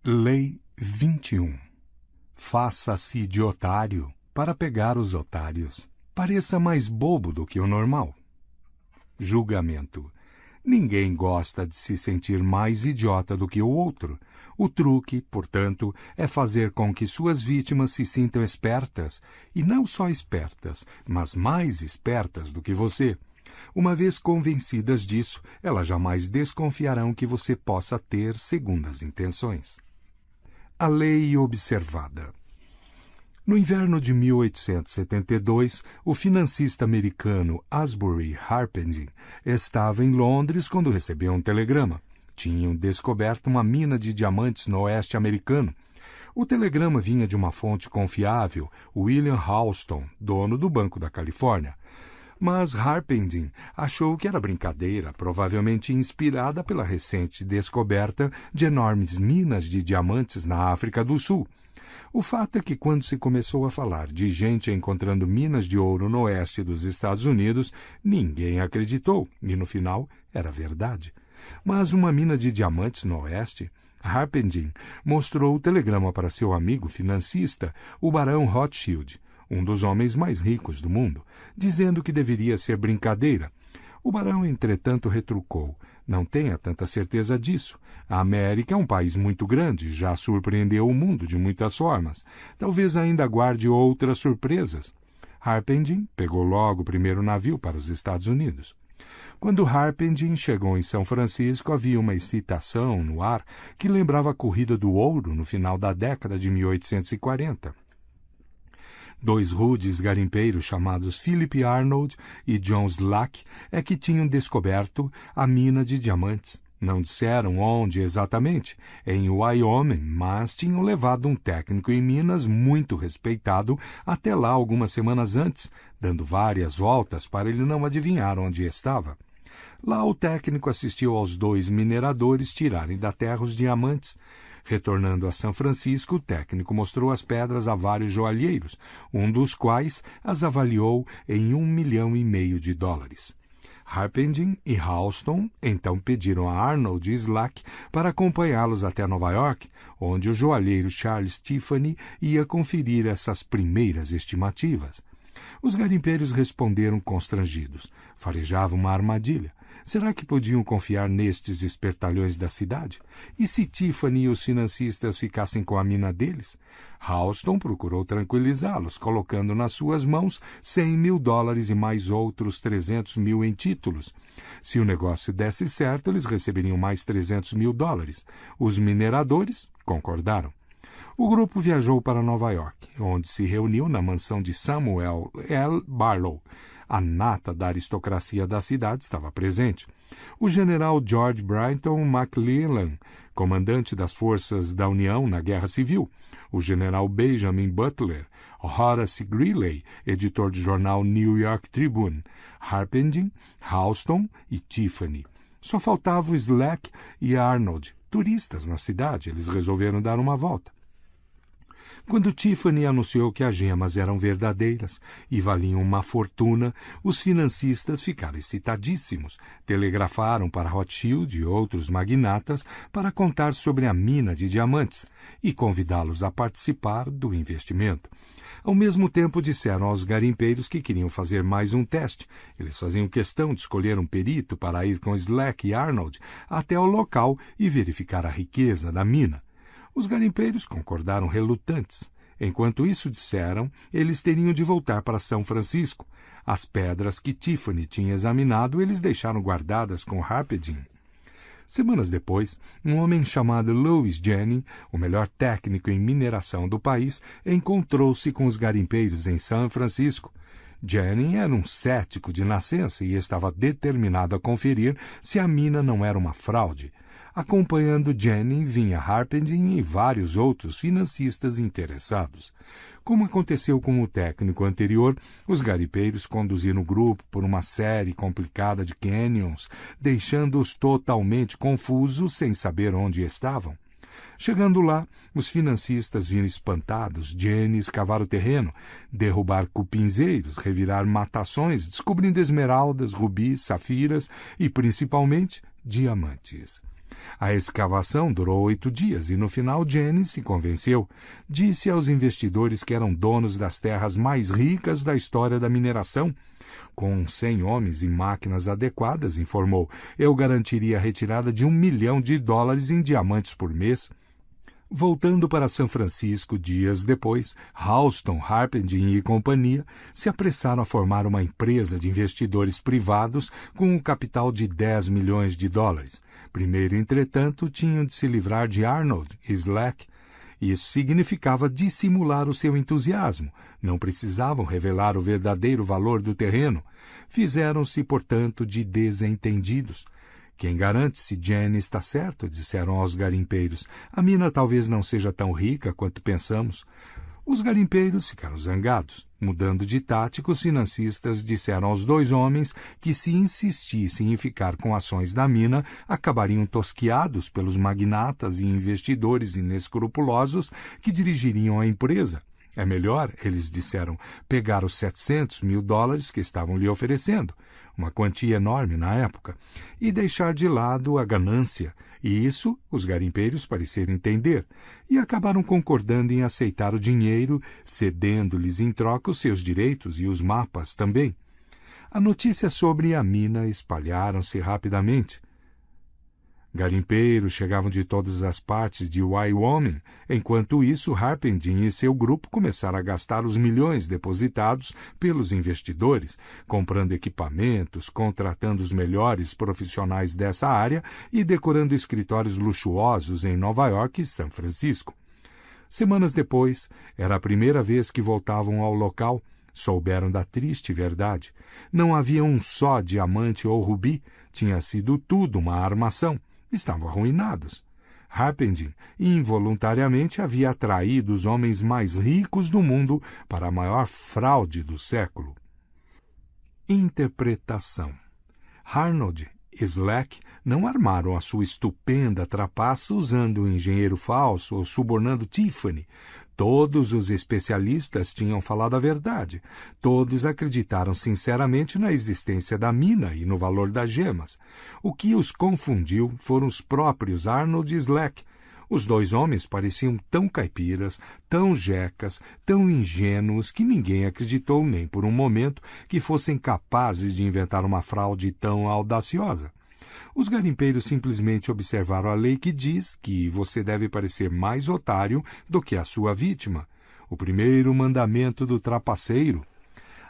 Lei 21. Faça-se de otário para pegar os otários. Pareça mais bobo do que o normal. Julgamento. Ninguém gosta de se sentir mais idiota do que o outro. O truque, portanto, é fazer com que suas vítimas se sintam espertas, e não só espertas, mas mais espertas do que você. Uma vez convencidas disso, elas jamais desconfiarão que você possa ter segundas intenções. A lei observada. No inverno de 1872, o financista americano Asbury Harpending estava em Londres quando recebeu um telegrama. Tinham descoberto uma mina de diamantes no oeste americano. O telegrama vinha de uma fonte confiável, William Halston, dono do Banco da Califórnia. Mas Harpending achou que era brincadeira, provavelmente inspirada pela recente descoberta de enormes minas de diamantes na África do Sul. O fato é que quando se começou a falar de gente encontrando minas de ouro no oeste dos Estados Unidos, ninguém acreditou, e no final era verdade. Mas uma mina de diamantes no oeste? Harpending mostrou o telegrama para seu amigo financista, o barão Rothschild, um dos homens mais ricos do mundo, dizendo que deveria ser brincadeira. O barão, entretanto, retrucou: não tenha tanta certeza disso. A América é um país muito grande, já surpreendeu o mundo de muitas formas. Talvez ainda aguarde outras surpresas. Harpending pegou logo o primeiro navio para os Estados Unidos. Quando Harpending chegou em São Francisco, havia uma excitação no ar que lembrava a corrida do ouro no final da década de 1840. Dois rudes garimpeiros chamados Philip Arnold e John Slack é que tinham descoberto a mina de diamantes. Não disseram onde exatamente, em Wyoming, mas tinham levado um técnico em Minas muito respeitado até lá algumas semanas antes, dando várias voltas para ele não adivinhar onde estava. Lá o técnico assistiu aos dois mineradores tirarem da terra os diamantes. Retornando a São Francisco, o técnico mostrou as pedras a vários joalheiros, um dos quais as avaliou em $1,5 milhão. Harpending e Halston então pediram a Arnold e Slack para acompanhá-los até Nova York, onde o joalheiro Charles Tiffany ia conferir essas primeiras estimativas. Os garimpeiros responderam constrangidos. Farejava uma armadilha. Será que podiam confiar nestes espertalhões da cidade? E se Tiffany e os financistas ficassem com a mina deles? Halston procurou tranquilizá-los, colocando nas suas mãos $100 mil e mais outros 300 mil em títulos. Se o negócio desse certo, eles receberiam mais $300 mil. Os mineradores concordaram. O grupo viajou para Nova York, onde se reuniu na mansão de Samuel L. Barlow. A nata da aristocracia da cidade estava presente. O general George Bryton McClellan, comandante das forças da União na Guerra Civil. O general Benjamin Butler, Horace Greeley, editor do jornal New York Tribune, Harpending, Halston e Tiffany. Só faltavam Slack e Arnold, turistas na cidade. Eles resolveram dar uma volta. Quando Tiffany anunciou que as gemas eram verdadeiras e valiam uma fortuna, os financistas ficaram excitadíssimos. Telegrafaram para Rothschild e outros magnatas para contar sobre a mina de diamantes e convidá-los a participar do investimento. Ao mesmo tempo, disseram aos garimpeiros que queriam fazer mais um teste. Eles faziam questão de escolher um perito para ir com Slack e Arnold até o local e verificar a riqueza da mina. Os garimpeiros concordaram relutantes. Enquanto isso disseram, eles teriam de voltar para São Francisco. As pedras que Tiffany tinha examinado, eles deixaram guardadas com Harpending. Semanas depois, um homem chamado Louis Jennings, o melhor técnico em mineração do país, encontrou-se com os garimpeiros em São Francisco. Jennings era um cético de nascença e estava determinado a conferir se a mina não era uma fraude. Acompanhando Jennings vinha Harpending e vários outros financistas interessados. Como aconteceu com o técnico anterior, os garimpeiros conduziram o grupo por uma série complicada de canyons, deixando-os totalmente confusos sem saber onde estavam. Chegando lá, os financistas viram espantados Jennings cavar o terreno, derrubar cupinzeiros, revirar matações, descobrindo esmeraldas, rubis, safiras e, principalmente, diamantes. A escavação durou 8 dias e, no final, Jennings se convenceu. Disse aos investidores que eram donos das terras mais ricas da história da mineração. Com 100 homens e máquinas adequadas, informou, eu garantiria a retirada de $1 milhão em diamantes por mês. Voltando para São Francisco dias depois, Houston, Harpending e companhia se apressaram a formar uma empresa de investidores privados com um capital de $10 milhões. Primeiro, entretanto, tinham de se livrar de Arnold Slack. Isso significava dissimular o seu entusiasmo. Não precisavam revelar o verdadeiro valor do terreno. Fizeram-se, portanto, de desentendidos. Quem garante se Jenny está certo, disseram aos garimpeiros. A mina talvez não seja tão rica quanto pensamos. Os garimpeiros ficaram zangados. Mudando de tática, os financistas disseram aos 2 homens que, se insistissem em ficar com ações da mina, acabariam tosquiados pelos magnatas e investidores inescrupulosos que dirigiriam a empresa. É melhor, eles disseram, pegar os $700 mil que estavam lhe oferecendo, uma quantia enorme na época, e deixar de lado a ganância. E isso os garimpeiros pareceram entender, e acabaram concordando em aceitar o dinheiro, cedendo-lhes em troca os seus direitos e os mapas também. A notícia sobre a mina espalharam-se rapidamente. Garimpeiros chegavam de todas as partes de Wyoming. Enquanto isso, Harpending e seu grupo começaram a gastar os milhões depositados pelos investidores, comprando equipamentos, contratando os melhores profissionais dessa área e decorando escritórios luxuosos em Nova York e São Francisco. Semanas depois, era a primeira vez que voltavam ao local. Souberam da triste verdade. Não havia um só diamante ou rubi. Tinha sido tudo uma armação. Estavam arruinados. Harpending involuntariamente havia atraído os homens mais ricos do mundo para a maior fraude do século. Interpretação. Arnold e Slack não armaram a sua estupenda trapaça usando um engenheiro falso ou subornando Tiffany. Todos os especialistas tinham falado a verdade. Todos acreditaram sinceramente na existência da mina e no valor das gemas. O que os confundiu foram os próprios Arnold e Slack. Os 2 homens pareciam tão caipiras, tão jecas, tão ingênuos que ninguém acreditou nem por um momento que fossem capazes de inventar uma fraude tão audaciosa. Os garimpeiros simplesmente observaram a lei que diz que você deve parecer mais otário do que a sua vítima. O primeiro mandamento do trapaceiro.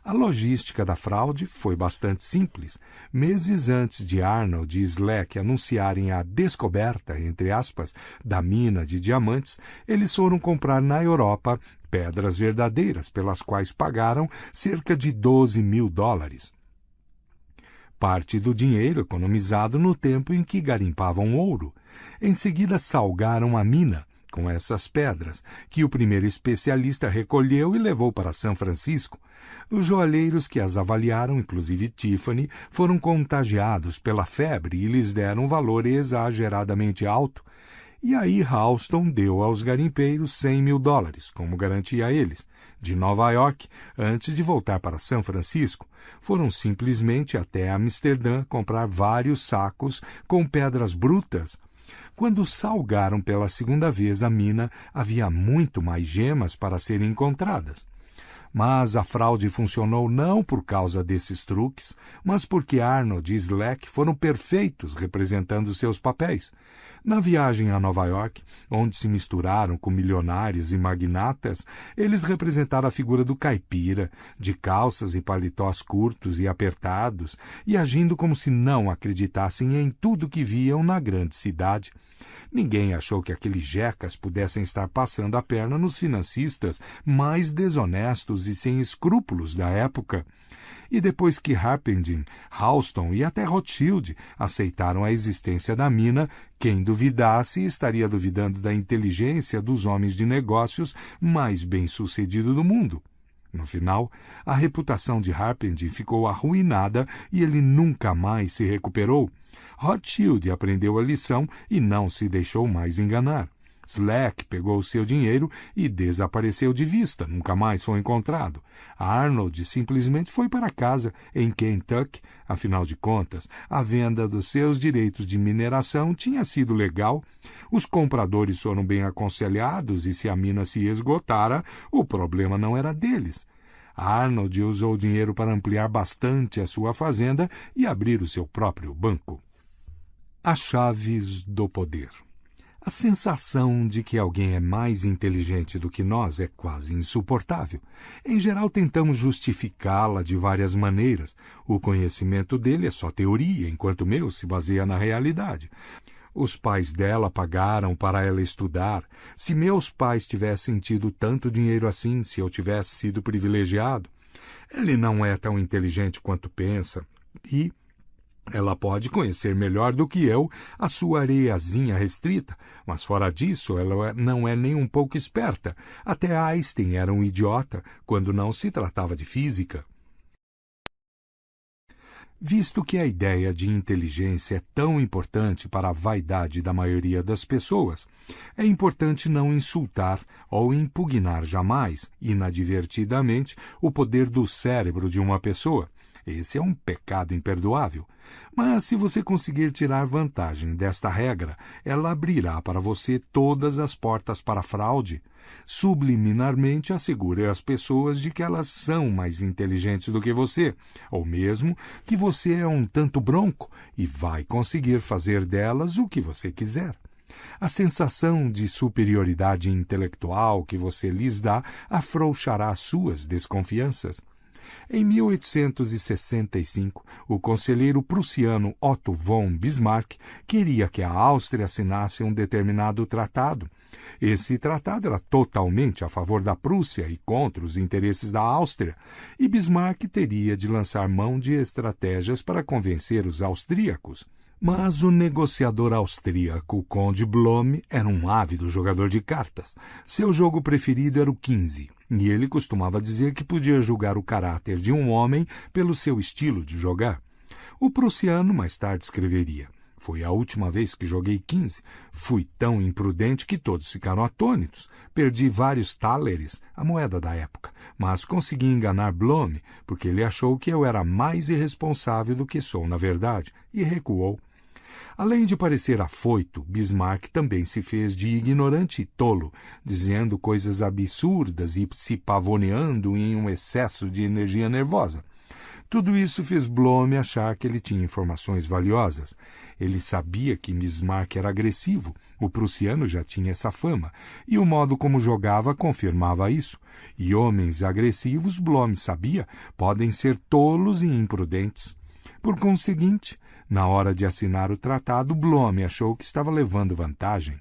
A logística da fraude foi bastante simples. Meses antes de Arnold e Slack anunciarem a descoberta, entre aspas, da mina de diamantes, eles foram comprar na Europa pedras verdadeiras, pelas quais pagaram cerca de $12 mil. Parte do dinheiro economizado no tempo em que garimpavam ouro. Em seguida, salgaram a mina com essas pedras, que o primeiro especialista recolheu e levou para São Francisco. Os joalheiros que as avaliaram, inclusive Tiffany, foram contagiados pela febre e lhes deram um valor exageradamente alto. E aí Houston deu aos garimpeiros $100 mil, como garantia a eles. De Nova York, antes de voltar para São Francisco, foram simplesmente até Amsterdã comprar vários sacos com pedras brutas. Quando salgaram pela segunda vez a mina, havia muito mais gemas para serem encontradas. Mas a fraude funcionou não por causa desses truques, mas porque Arnold e Slack foram perfeitos representando seus papéis. Na viagem a Nova York, onde se misturaram com milionários e magnatas, eles representaram a figura do caipira, de calças e paletós curtos e apertados, e agindo como se não acreditassem em tudo que viam na grande cidade. Ninguém achou que aqueles jecas pudessem estar passando a perna nos financistas mais desonestos e sem escrúpulos da época. E depois que Harpending, Houston e até Rothschild aceitaram a existência da mina, quem duvidasse estaria duvidando da inteligência dos homens de negócios mais bem-sucedidos do mundo. No final, a reputação de Harpending ficou arruinada e ele nunca mais se recuperou. Rothschild aprendeu a lição e não se deixou mais enganar. Slack pegou seu dinheiro e desapareceu de vista, nunca mais foi encontrado. Arnold simplesmente foi para casa, em Kentucky. Afinal de contas, a venda dos seus direitos de mineração tinha sido legal. Os compradores foram bem aconselhados e se a mina se esgotara, o problema não era deles. Arnold usou o dinheiro para ampliar bastante a sua fazenda e abrir o seu próprio banco. As chaves do poder. A sensação de que alguém é mais inteligente do que nós é quase insuportável. Em geral, tentamos justificá-la de várias maneiras. O conhecimento dele é só teoria, enquanto o meu se baseia na realidade. Os pais dela pagaram para ela estudar. Se meus pais tivessem tido tanto dinheiro assim, se eu tivesse sido privilegiado, ele não é tão inteligente quanto pensa. E ela pode conhecer melhor do que eu a sua areiazinha restrita, mas fora disso ela não é nem um pouco esperta. Até Einstein era um idiota quando não se tratava de física. Visto que a ideia de inteligência é tão importante para a vaidade da maioria das pessoas, é importante não insultar ou impugnar jamais, inadvertidamente, o poder do cérebro de uma pessoa. Esse é um pecado imperdoável. Mas se você conseguir tirar vantagem desta regra, ela abrirá para você todas as portas para a fraude. Subliminarmente assegure às pessoas de que elas são mais inteligentes do que você, ou mesmo que você é um tanto bronco e vai conseguir fazer delas o que você quiser. A sensação de superioridade intelectual que você lhes dá afrouxará suas desconfianças. Em 1865, o conselheiro prussiano Otto von Bismarck queria que a Áustria assinasse um determinado tratado. Esse tratado era totalmente a favor da Prússia e contra os interesses da Áustria, e Bismarck teria de lançar mão de estratégias para convencer os austríacos. Mas o negociador austríaco Conde Blohm era um ávido jogador de cartas. Seu jogo preferido era o 15, e ele costumava dizer que podia julgar o caráter de um homem pelo seu estilo de jogar. O prussiano mais tarde escreveria: "Foi a última vez que joguei 15. Fui tão imprudente que todos ficaram atônitos. Perdi vários thalers, a moeda da época, mas consegui enganar Blohm, porque ele achou que eu era mais irresponsável do que sou na verdade, e recuou." Além de parecer afoito, Bismarck também se fez de ignorante e tolo, dizendo coisas absurdas e se pavoneando em um excesso de energia nervosa. Tudo isso fez Blohm achar que ele tinha informações valiosas. Ele sabia que Bismarck era agressivo, o prussiano já tinha essa fama, e o modo como jogava confirmava isso. E homens agressivos, Blohm sabia, podem ser tolos e imprudentes. Por conseguinte, na hora de assinar o tratado, Blohm achou que estava levando vantagem.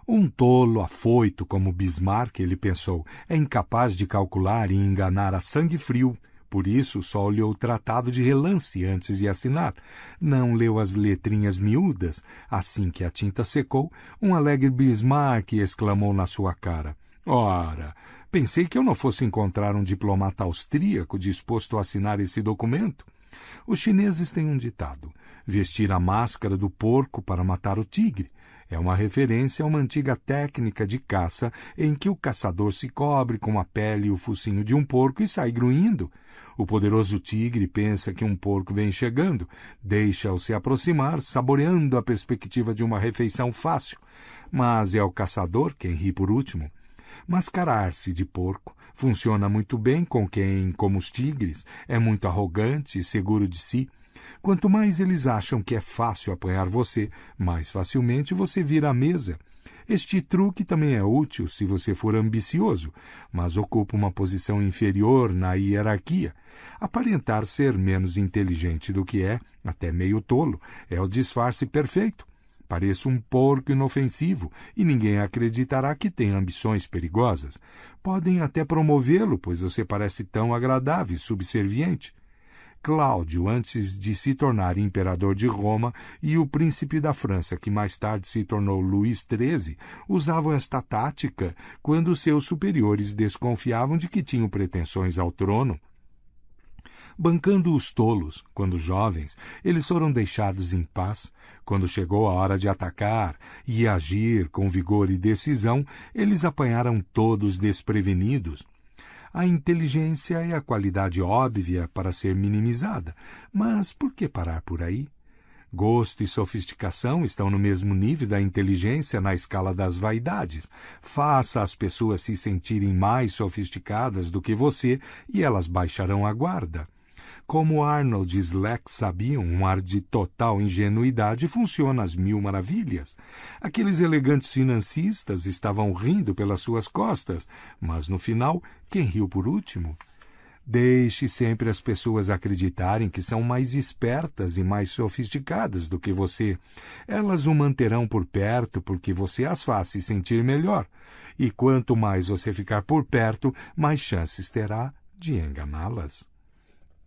Um tolo afoito como Bismarck, ele pensou, é incapaz de calcular e enganar a sangue frio. Por isso, só olhou o tratado de relance antes de assinar. Não leu as letrinhas miúdas. Assim que a tinta secou, um alegre Bismarck exclamou na sua cara: "Ora, pensei que eu não fosse encontrar um diplomata austríaco disposto a assinar esse documento." Os chineses têm um ditado: vestir a máscara do porco para matar o tigre. É uma referência a uma antiga técnica de caça em que o caçador se cobre com a pele e o focinho de um porco e sai grunhindo. O poderoso tigre pensa que um porco vem chegando, deixa-o se aproximar, saboreando a perspectiva de uma refeição fácil. Mas é o caçador quem ri por último. Mascarar-se de porco funciona muito bem com quem, como os tigres, é muito arrogante e seguro de si. Quanto mais eles acham que é fácil apanhar você, mais facilmente você vira à mesa. Este truque também é útil se você for ambicioso, mas ocupa uma posição inferior na hierarquia. Aparentar ser menos inteligente do que é, até meio tolo, é o disfarce perfeito. Pareço um porco inofensivo e ninguém acreditará que tem ambições perigosas. Podem até promovê-lo, pois você parece tão agradável e subserviente. Cláudio, antes de se tornar imperador de Roma, e o príncipe da França, que mais tarde se tornou Luís XIII, usavam esta tática quando seus superiores desconfiavam de que tinham pretensões ao trono. bancando os tolos. Quando jovens, eles foram deixados em paz. Quando chegou a hora de atacar e agir com vigor e decisão, eles apanharam todos desprevenidos. A inteligência é a qualidade óbvia para ser minimizada, mas por que parar por aí? Gosto e sofisticação estão no mesmo nível da inteligência na escala das vaidades. Faça as pessoas se sentirem mais sofisticadas do que você e elas baixarão a guarda. Como Arnold e Slack sabiam, um ar de total ingenuidade funciona às mil maravilhas. Aqueles elegantes financistas estavam rindo pelas suas costas, mas no final, quem riu por último? Deixe sempre as pessoas acreditarem que são mais espertas e mais sofisticadas do que você. Elas o manterão por perto porque você as faz se sentir melhor. E quanto mais você ficar por perto, mais chances terá de enganá-las.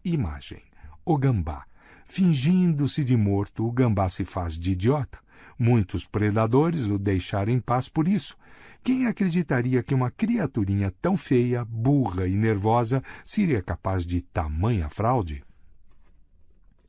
Imagem. O gambá. Fingindo-se de morto, o gambá se faz de idiota. Muitos predadores o deixaram em paz por isso. Quem acreditaria que uma criaturinha tão feia, burra e nervosa seria capaz de tamanha fraude?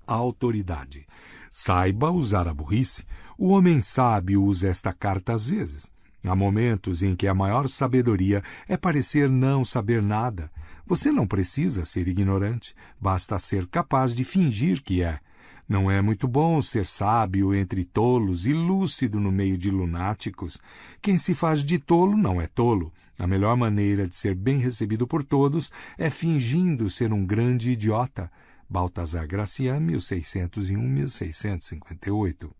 A autoridade. Saiba usar a burrice. O homem sábio usa esta carta às vezes. Há momentos em que a maior sabedoria é parecer não saber nada. Você não precisa ser ignorante, basta ser capaz de fingir que é. Não é muito bom ser sábio entre tolos e lúcido no meio de lunáticos. Quem se faz de tolo não é tolo. A melhor maneira de ser bem recebido por todos é fingindo ser um grande idiota. Baltazar Gracian, 1601-1658.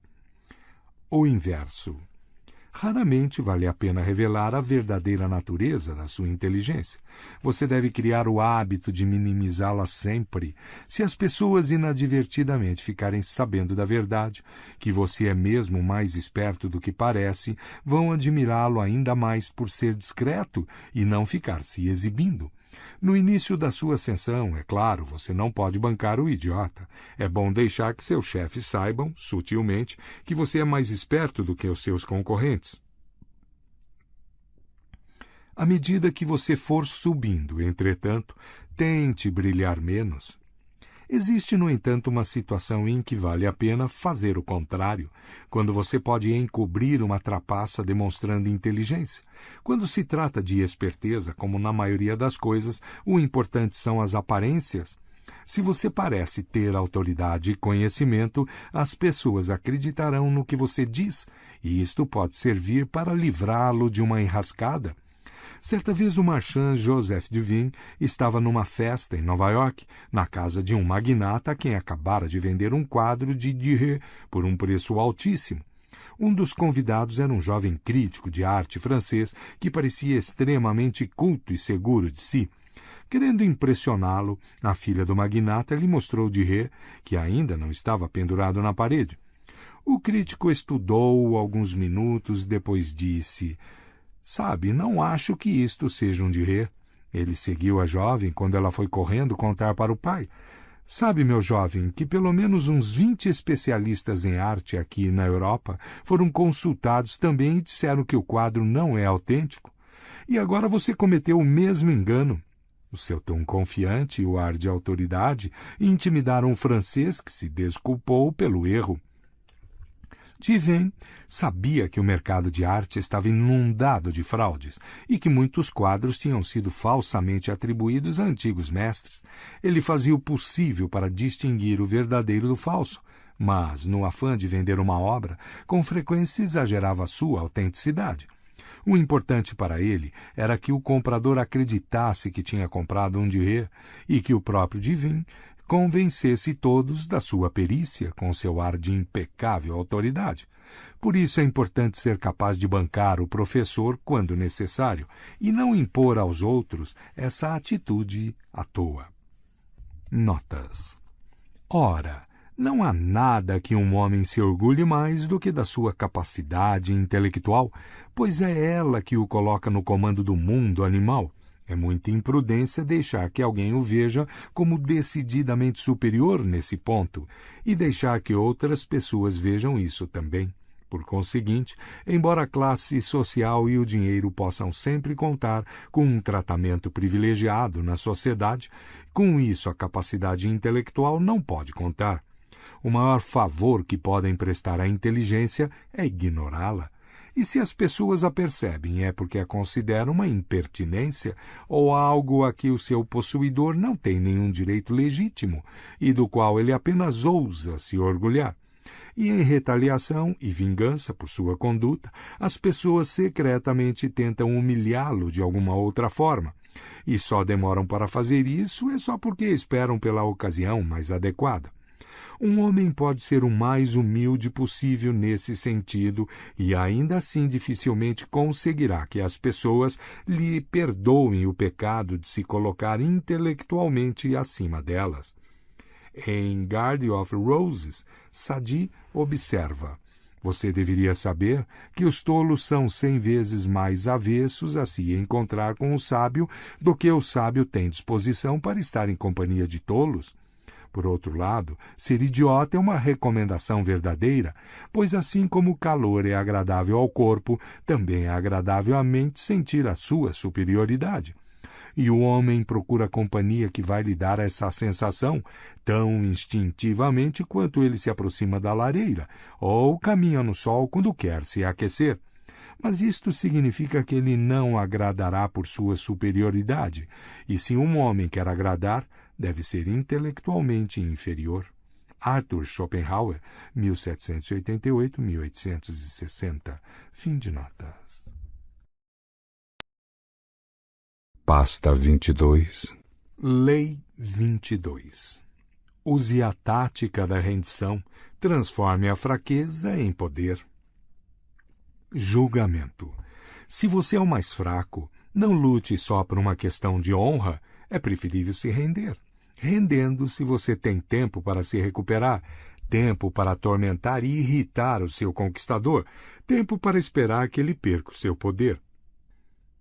O inverso. Raramente vale a pena revelar a verdadeira natureza da sua inteligência. Você deve criar o hábito de minimizá-la sempre. Se as pessoas inadvertidamente ficarem sabendo da verdade, que você é mesmo mais esperto do que parece, vão admirá-lo ainda mais por ser discreto e não ficar se exibindo. No início da sua ascensão, é claro, você não pode bancar o idiota. É bom deixar que seus chefes saibam, sutilmente, que você é mais esperto do que os seus concorrentes. À medida que você for subindo, entretanto, tente brilhar menos. Existe, no entanto, uma situação em que vale a pena fazer o contrário, quando você pode encobrir uma trapaça demonstrando inteligência. Quando se trata de esperteza, como na maioria das coisas, o importante são as aparências. Se você parece ter autoridade e conhecimento, as pessoas acreditarão no que você diz, e isto pode servir para livrá-lo de uma enrascada. Certa vez o marchand Joseph Duvin estava numa festa em Nova York, na casa de um magnata a quem acabara de vender um quadro de Durer por um preço altíssimo. Um dos convidados era um jovem crítico de arte francês que parecia extremamente culto e seguro de si. Querendo impressioná-lo, a filha do magnata lhe mostrou Durer, que ainda não estava pendurado na parede. O crítico estudou-o alguns minutos, depois disse: "Sabe, não acho que isto seja um Durer." Ele seguiu a jovem quando ela foi correndo contar para o pai. "Sabe, meu jovem, que pelo menos uns 20 especialistas em arte aqui na Europa foram consultados também e disseram que o quadro não é autêntico. E agora você cometeu o mesmo engano." O seu tom confiante e o ar de autoridade intimidaram o francês, que se desculpou pelo erro. Duvin sabia que o mercado de arte estava inundado de fraudes e que muitos quadros tinham sido falsamente atribuídos a antigos mestres. Ele fazia o possível para distinguir o verdadeiro do falso, mas, no afã de vender uma obra, com frequência exagerava sua autenticidade. O importante para ele era que o comprador acreditasse que tinha comprado um Durer e que o próprio Duvin convencesse todos da sua perícia com seu ar de impecável autoridade. Por isso é importante ser capaz de bancar o professor quando necessário e não impor aos outros essa atitude à toa. Notas. Ora, não há nada que um homem se orgulhe mais do que da sua capacidade intelectual, pois é ela que o coloca no comando do mundo animal. É muita imprudência deixar que alguém o veja como decididamente superior nesse ponto e deixar que outras pessoas vejam isso também. Por conseguinte, embora a classe social e o dinheiro possam sempre contar com um tratamento privilegiado na sociedade, com isso a capacidade intelectual não pode contar. O maior favor que podem prestar à inteligência é ignorá-la. E se as pessoas a percebem, é porque a consideram uma impertinência ou algo a que o seu possuidor não tem nenhum direito legítimo e do qual ele apenas ousa se orgulhar. E em retaliação e vingança por sua conduta, as pessoas secretamente tentam humilhá-lo de alguma outra forma. E só demoram para fazer isso só porque esperam pela ocasião mais adequada. Um homem pode ser o mais humilde possível nesse sentido e ainda assim dificilmente conseguirá que as pessoas lhe perdoem o pecado de se colocar intelectualmente acima delas. Em Garden of Roses, Sadi observa: você deveria saber que os tolos são 100 vezes mais avessos a se encontrar com o sábio do que o sábio tem disposição para estar em companhia de tolos. Por outro lado, ser idiota é uma recomendação verdadeira, pois assim como o calor é agradável ao corpo, também é agradável à mente sentir a sua superioridade. E o homem procura a companhia que vai lhe dar essa sensação tão instintivamente quanto ele se aproxima da lareira ou caminha no sol quando quer se aquecer. Mas isto significa que ele não agradará por sua superioridade, e se um homem quer agradar, deve ser intelectualmente inferior. Arthur Schopenhauer, 1788-1860. Fim de notas. Pasta 22. Lei 22. Use a tática da rendição. Transforme a fraqueza em poder. Julgamento. Se você é o mais fraco, não lute só por uma questão de honra. É preferível se render. Rendendo-se, você tem tempo para se recuperar, tempo para atormentar e irritar o seu conquistador, tempo para esperar que ele perca o seu poder.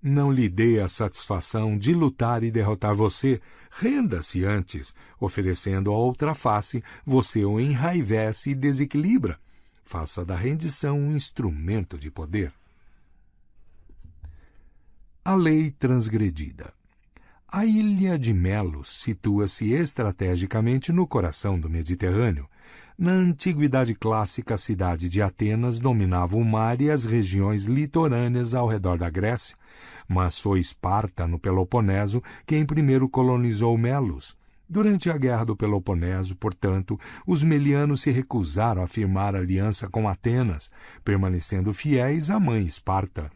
Não lhe dê a satisfação de lutar e derrotar você. Renda-se antes. Oferecendo a outra face, você o enraivece e desequilibra. Faça da rendição um instrumento de poder. A lei transgredida. A ilha de Melos situa-se estrategicamente no coração do Mediterrâneo. Na antiguidade clássica, a cidade de Atenas dominava o mar e as regiões litorâneas ao redor da Grécia, mas foi Esparta, no Peloponeso, quem primeiro colonizou Melos. Durante a Guerra do Peloponeso, portanto, os melianos se recusaram a firmar aliança com Atenas, permanecendo fiéis à mãe Esparta.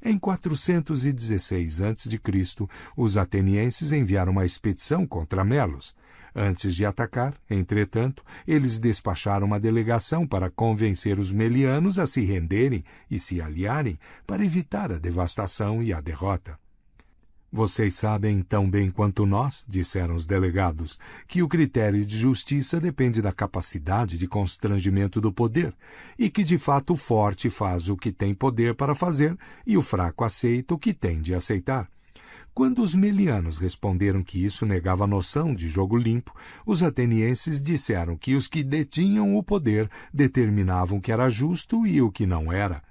Em 416 a.C., os atenienses enviaram uma expedição contra Melos. Antes de atacar, entretanto, eles despacharam uma delegação para convencer os melianos a se renderem e se aliarem para evitar a devastação e a derrota. Vocês sabem tão bem quanto nós, disseram os delegados, que o critério de justiça depende da capacidade de constrangimento do poder, e que de fato o forte faz o que tem poder para fazer e o fraco aceita o que tem de aceitar. Quando os melianos responderam que isso negava a noção de jogo limpo, os atenienses disseram que os que detinham o poder determinavam o que era justo e o que não era.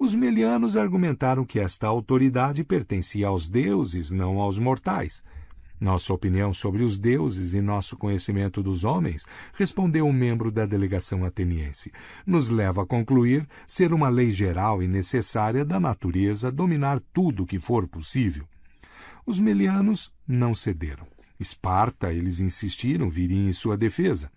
Os melianos argumentaram que esta autoridade pertencia aos deuses, não aos mortais. Nossa opinião sobre os deuses e nosso conhecimento dos homens, respondeu um membro da delegação ateniense, nos leva a concluir ser uma lei geral e necessária da natureza dominar tudo o que for possível. Os melianos não cederam. Esparta, eles insistiram, viria em sua defesa.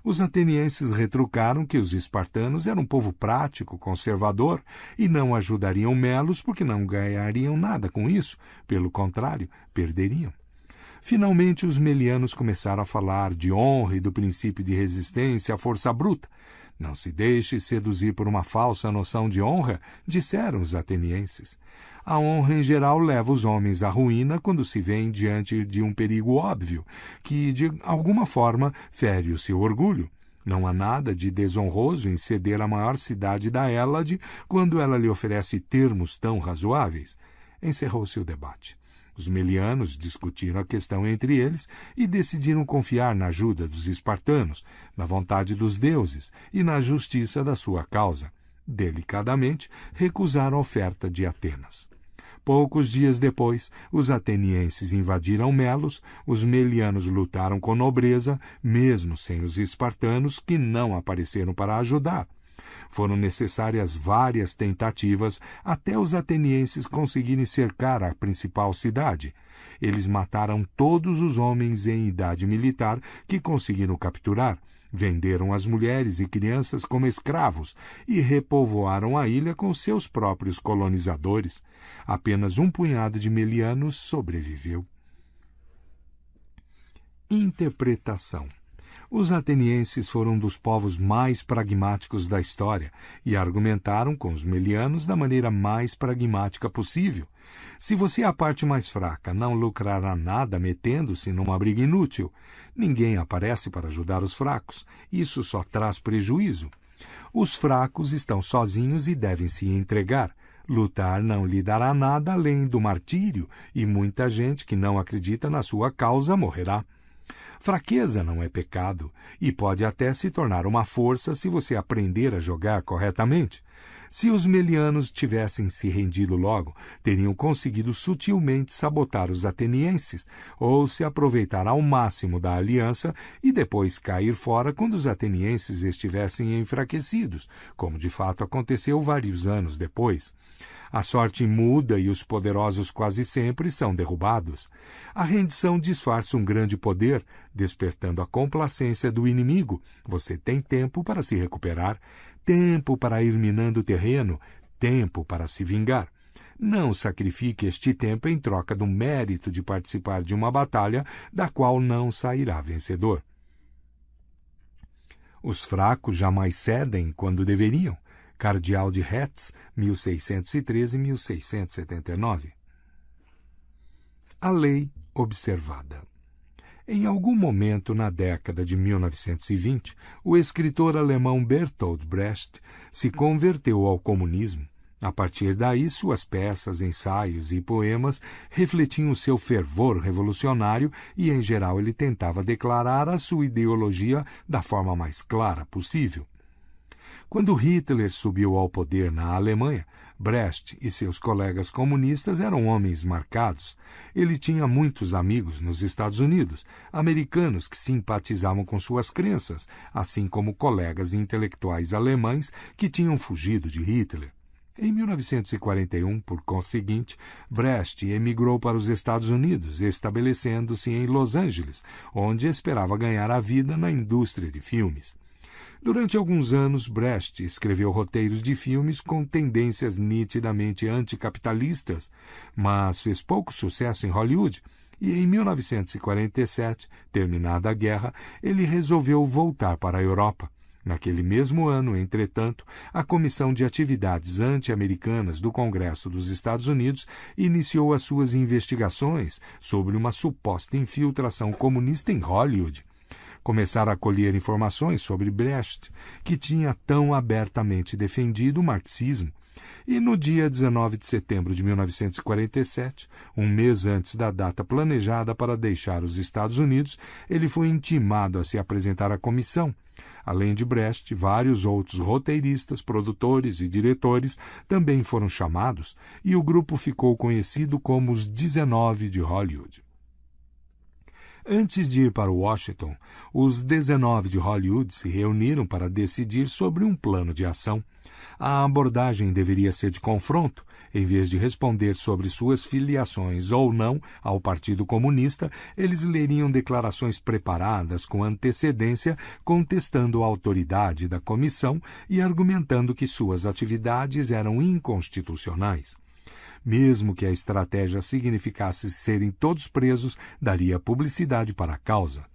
Os atenienses retrucaram que os espartanos eram um povo prático, conservador, e não ajudariam Melos porque não ganhariam nada com isso. Pelo contrário, perderiam. Finalmente, os melianos começaram a falar de honra e do princípio de resistência à força bruta. Não se deixe seduzir por uma falsa noção de honra, disseram os atenienses. A honra em geral leva os homens à ruína quando se vêem diante de um perigo óbvio, que de alguma forma fere o seu orgulho. Não há nada de desonroso em ceder à maior cidade da Hélade quando ela lhe oferece termos tão razoáveis. Encerrou-se o debate. Os melianos discutiram a questão entre eles e decidiram confiar na ajuda dos espartanos, na vontade dos deuses e na justiça da sua causa. delicadamente, recusar a oferta de Atenas. Poucos dias depois, os atenienses invadiram Melos, os melianos lutaram com nobreza, mesmo sem os espartanos, que não apareceram para ajudar. Foram necessárias várias tentativas até os atenienses conseguirem cercar a principal cidade. Eles mataram todos os homens em idade militar que conseguiram capturar, venderam as mulheres e crianças como escravos e repovoaram a ilha com seus próprios colonizadores. Apenas um punhado de melianos sobreviveu. Interpretação. Os atenienses foram um dos povos mais pragmáticos da história e argumentaram com os melianos da maneira mais pragmática possível. Se você é a parte mais fraca, não lucrará nada metendo-se numa briga inútil. Ninguém aparece para ajudar os fracos. Isso só traz prejuízo. Os fracos estão sozinhos e devem se entregar. Lutar não lhe dará nada além do martírio, e muita gente que não acredita na sua causa morrerá. Fraqueza não é pecado, e pode até se tornar uma força se você aprender a jogar corretamente. Se os melianos tivessem se rendido logo, teriam conseguido sutilmente sabotar os atenienses, ou se aproveitar ao máximo da aliança e depois cair fora quando os atenienses estivessem enfraquecidos, como de fato aconteceu vários anos depois. A sorte muda e os poderosos quase sempre são derrubados. A rendição disfarça um grande poder, despertando a complacência do inimigo. Você tem tempo para se recuperar, tempo para ir minando o terreno, tempo para se vingar. Não sacrifique este tempo em troca do mérito de participar de uma batalha da qual não sairá vencedor. Os fracos jamais cedem quando deveriam. Cardeal de Retz, 1613-1679. A lei observada. Em algum momento na década de 1920, o escritor alemão Bertolt Brecht se converteu ao comunismo. A partir daí, suas peças, ensaios e poemas refletiam seu fervor revolucionário e, em geral, ele tentava declarar a sua ideologia da forma mais clara possível. Quando Hitler subiu ao poder na Alemanha, Brecht e seus colegas comunistas eram homens marcados. Ele tinha muitos amigos nos Estados Unidos, americanos que simpatizavam com suas crenças, assim como colegas intelectuais alemães que tinham fugido de Hitler. Em 1941, por conseguinte, Brecht emigrou para os Estados Unidos, estabelecendo-se em Los Angeles, onde esperava ganhar a vida na indústria de filmes. Durante alguns anos, Brecht escreveu roteiros de filmes com tendências nitidamente anticapitalistas, mas fez pouco sucesso em Hollywood, e em 1947, terminada a guerra, ele resolveu voltar para a Europa. Naquele mesmo ano, entretanto, a Comissão de Atividades Anti-Americanas do Congresso dos Estados Unidos iniciou as suas investigações sobre uma suposta infiltração comunista em Hollywood. Começaram a colher informações sobre Brecht, que tinha tão abertamente defendido o marxismo. E no dia 19 de setembro de 1947, um mês antes da data planejada para deixar os Estados Unidos, ele foi intimado a se apresentar à comissão. Além de Brecht, vários outros roteiristas, produtores e diretores também foram chamados, e o grupo ficou conhecido como os 19 de Hollywood. Antes de ir para Washington, os 19 de Hollywood se reuniram para decidir sobre um plano de ação. A abordagem deveria ser de confronto. Em vez de responder sobre suas filiações ou não ao Partido Comunista, eles leriam declarações preparadas com antecedência, contestando a autoridade da comissão e argumentando que suas atividades eram inconstitucionais. Mesmo que a estratégia significasse serem todos presos, daria publicidade para a causa.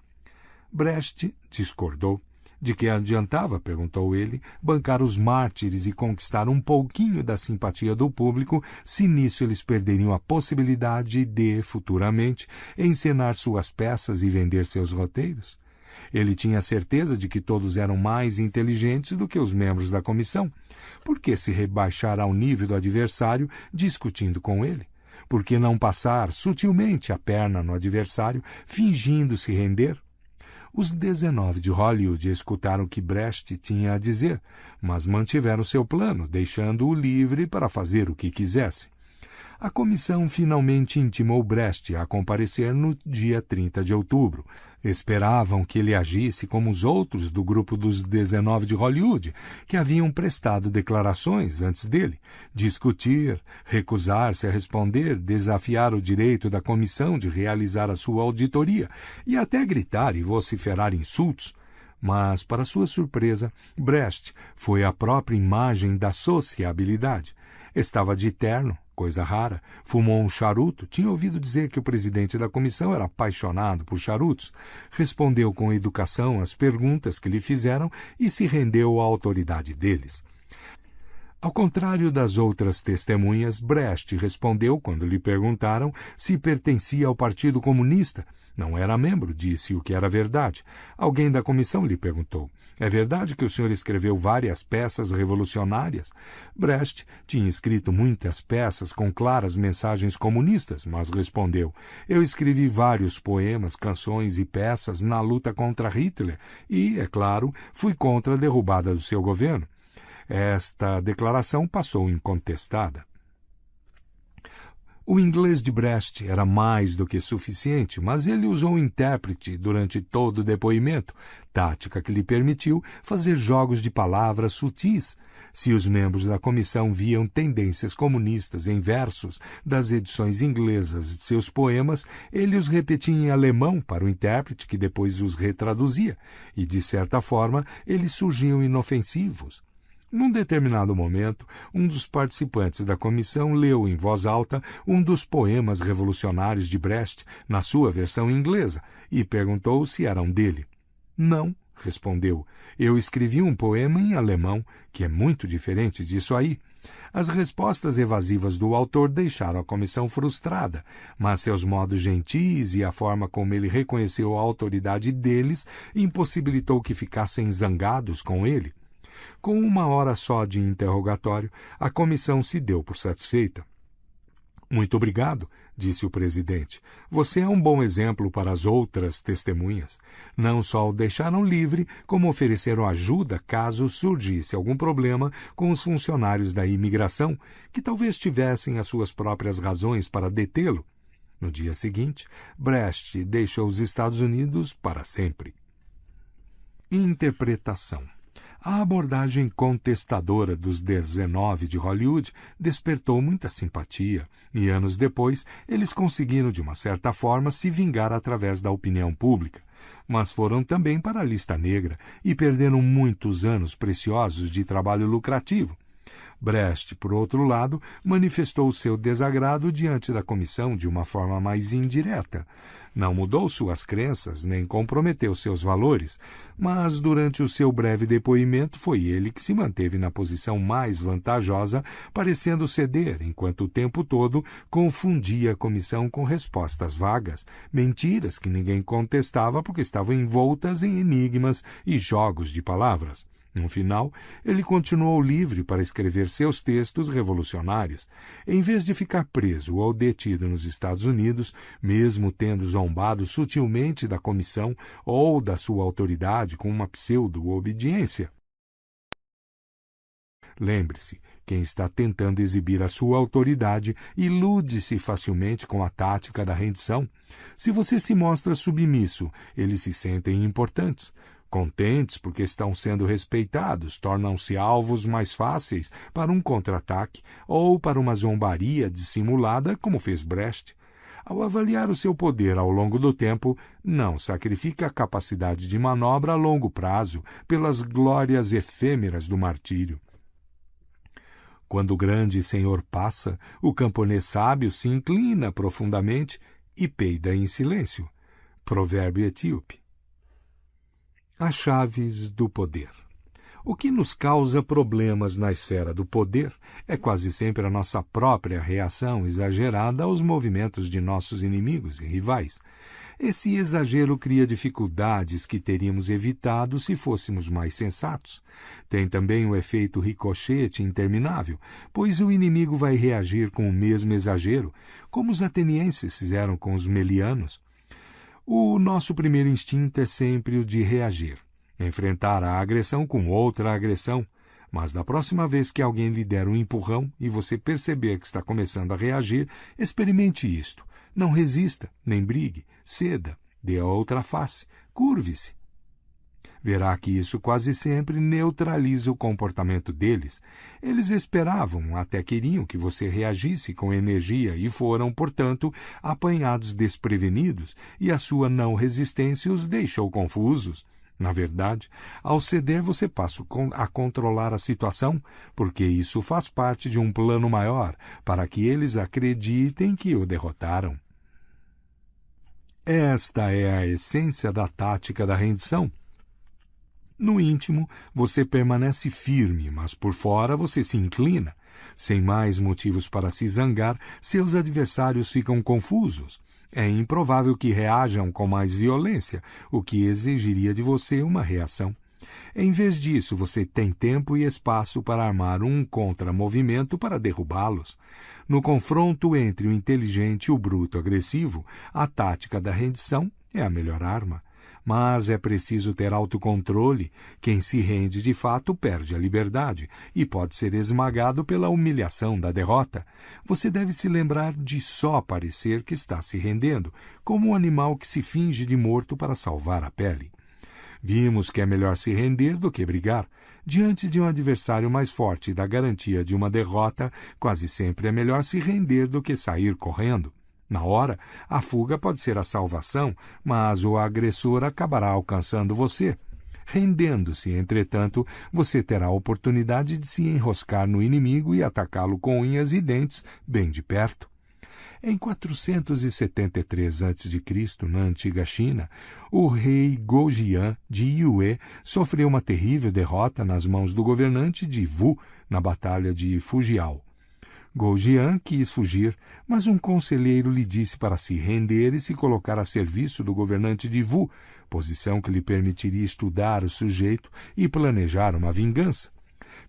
Brecht discordou. De que adiantava, perguntou ele, bancar os mártires e conquistar um pouquinho da simpatia do público, se nisso eles perderiam a possibilidade de, futuramente, encenar suas peças e vender seus roteiros? Ele tinha certeza de que todos eram mais inteligentes do que os membros da comissão. Por que se rebaixar ao nível do adversário discutindo com ele? Por que não passar sutilmente a perna no adversário, fingindo se render? Os 19 de Hollywood escutaram o que Brecht tinha a dizer, mas mantiveram seu plano, deixando-o livre para fazer o que quisesse. A comissão finalmente intimou Brecht a comparecer no dia 30 de outubro. Esperavam que ele agisse como os outros do grupo dos 19 de Hollywood, que haviam prestado declarações antes dele, discutir, recusar-se a responder, desafiar o direito da comissão de realizar a sua auditoria e até gritar e vociferar insultos. Mas, para sua surpresa, Brecht foi a própria imagem da sociabilidade. Estava de terno, coisa rara, fumou um charuto, tinha ouvido dizer que o presidente da comissão era apaixonado por charutos, respondeu com educação às perguntas que lhe fizeram e se rendeu à autoridade deles. Ao contrário das outras testemunhas, Brecht respondeu quando lhe perguntaram se pertencia ao Partido Comunista. Não era membro, disse o que era verdade. Alguém da comissão lhe perguntou: "É verdade que o senhor escreveu várias peças revolucionárias?" Brecht tinha escrito muitas peças com claras mensagens comunistas, mas respondeu: "Eu escrevi vários poemas, canções e peças na luta contra Hitler e, é claro, fui contra a derrubada do seu governo." Esta declaração passou incontestada. O inglês de Brecht era mais do que suficiente, mas ele usou um intérprete durante todo o depoimento, tática que lhe permitiu fazer jogos de palavras sutis. Se os membros da comissão viam tendências comunistas em versos das edições inglesas de seus poemas, ele os repetia em alemão para o intérprete, que depois os retraduzia, e, de certa forma, eles surgiam inofensivos. Num determinado momento, um dos participantes da comissão leu em voz alta um dos poemas revolucionários de Brecht, na sua versão inglesa, e perguntou se eram dele. "Não", respondeu. "Eu escrevi um poema em alemão, que é muito diferente disso aí." As respostas evasivas do autor deixaram a comissão frustrada, mas seus modos gentis e a forma como ele reconheceu a autoridade deles impossibilitou que ficassem zangados com ele. Com 1 hora só de interrogatório, a comissão se deu por satisfeita. "Muito obrigado", disse o presidente. "Você é um bom exemplo para as outras testemunhas. Não só o deixaram livre, como ofereceram ajuda caso surgisse algum problema com os funcionários da imigração, que talvez tivessem as suas próprias razões para detê-lo." No dia seguinte, Brecht deixou os Estados Unidos para sempre. Interpretação. A abordagem contestadora dos 19 de Hollywood despertou muita simpatia, e anos depois eles conseguiram, de uma certa forma, se vingar através da opinião pública. Mas foram também para a lista negra e perderam muitos anos preciosos de trabalho lucrativo. Brecht, por outro lado, manifestou seu desagrado diante da comissão de uma forma mais indireta. Não mudou suas crenças, nem comprometeu seus valores, mas durante o seu breve depoimento foi ele que se manteve na posição mais vantajosa, parecendo ceder, enquanto o tempo todo confundia a comissão com respostas vagas, mentiras que ninguém contestava porque estavam envoltas em enigmas e jogos de palavras. No final, ele continuou livre para escrever seus textos revolucionários. Em vez de ficar preso ou detido nos Estados Unidos, mesmo tendo zombado sutilmente da comissão ou da sua autoridade com uma pseudo-obediência. Lembre-se, quem está tentando exibir a sua autoridade ilude-se facilmente com a tática da rendição. Se você se mostra submisso, eles se sentem importantes. Contentes porque estão sendo respeitados, tornam-se alvos mais fáceis para um contra-ataque ou para uma zombaria dissimulada, como fez Brecht. Ao avaliar o seu poder ao longo do tempo, não sacrifica a capacidade de manobra a longo prazo pelas glórias efêmeras do martírio. Quando o grande senhor passa, o camponês sábio se inclina profundamente e peida em silêncio. Provérbio etíope. As chaves do poder. O que nos causa problemas na esfera do poder é quase sempre a nossa própria reação exagerada aos movimentos de nossos inimigos e rivais. Esse exagero cria dificuldades que teríamos evitado se fôssemos mais sensatos. Tem também o efeito ricochete interminável, pois o inimigo vai reagir com o mesmo exagero, como os atenienses fizeram com os melianos. O nosso primeiro instinto é sempre o de reagir, enfrentar a agressão com outra agressão. Mas da próxima vez que alguém lhe der um empurrão e você perceber que está começando a reagir, experimente isto. Não resista, nem brigue, ceda, dê a outra face, curve-se. Verá que isso quase sempre neutraliza o comportamento deles. Eles esperavam, até queriam que você reagisse com energia e foram, portanto, apanhados desprevenidos, e a sua não resistência os deixou confusos. Na verdade, ao ceder você passa a controlar a situação, porque isso faz parte de um plano maior, para que eles acreditem que o derrotaram. Esta é a essência da tática da rendição. No íntimo, você permanece firme, mas por fora você se inclina. Sem mais motivos para se zangar, seus adversários ficam confusos. É improvável que reajam com mais violência, o que exigiria de você uma reação. Em vez disso, você tem tempo e espaço para armar um contramovimento para derrubá-los. No confronto entre o inteligente e o bruto agressivo, a tática da rendição é a melhor arma. Mas é preciso ter autocontrole. Quem se rende de fato perde a liberdade e pode ser esmagado pela humilhação da derrota. Você deve se lembrar de só parecer que está se rendendo, como um animal que se finge de morto para salvar a pele. Vimos que é melhor se render do que brigar. Diante de um adversário mais forte e da garantia de uma derrota, quase sempre é melhor se render do que sair correndo. Na hora, a fuga pode ser a salvação, mas o agressor acabará alcançando você. Rendendo-se, entretanto, você terá a oportunidade de se enroscar no inimigo e atacá-lo com unhas e dentes bem de perto. Em 473 a.C., na antiga China, o rei Goujian de Yue sofreu uma terrível derrota nas mãos do governante de Wu na Batalha de Fujiao. Goujian quis fugir, mas um conselheiro lhe disse para se render e se colocar a serviço do governante de Wu, posição que lhe permitiria estudar o sujeito e planejar uma vingança.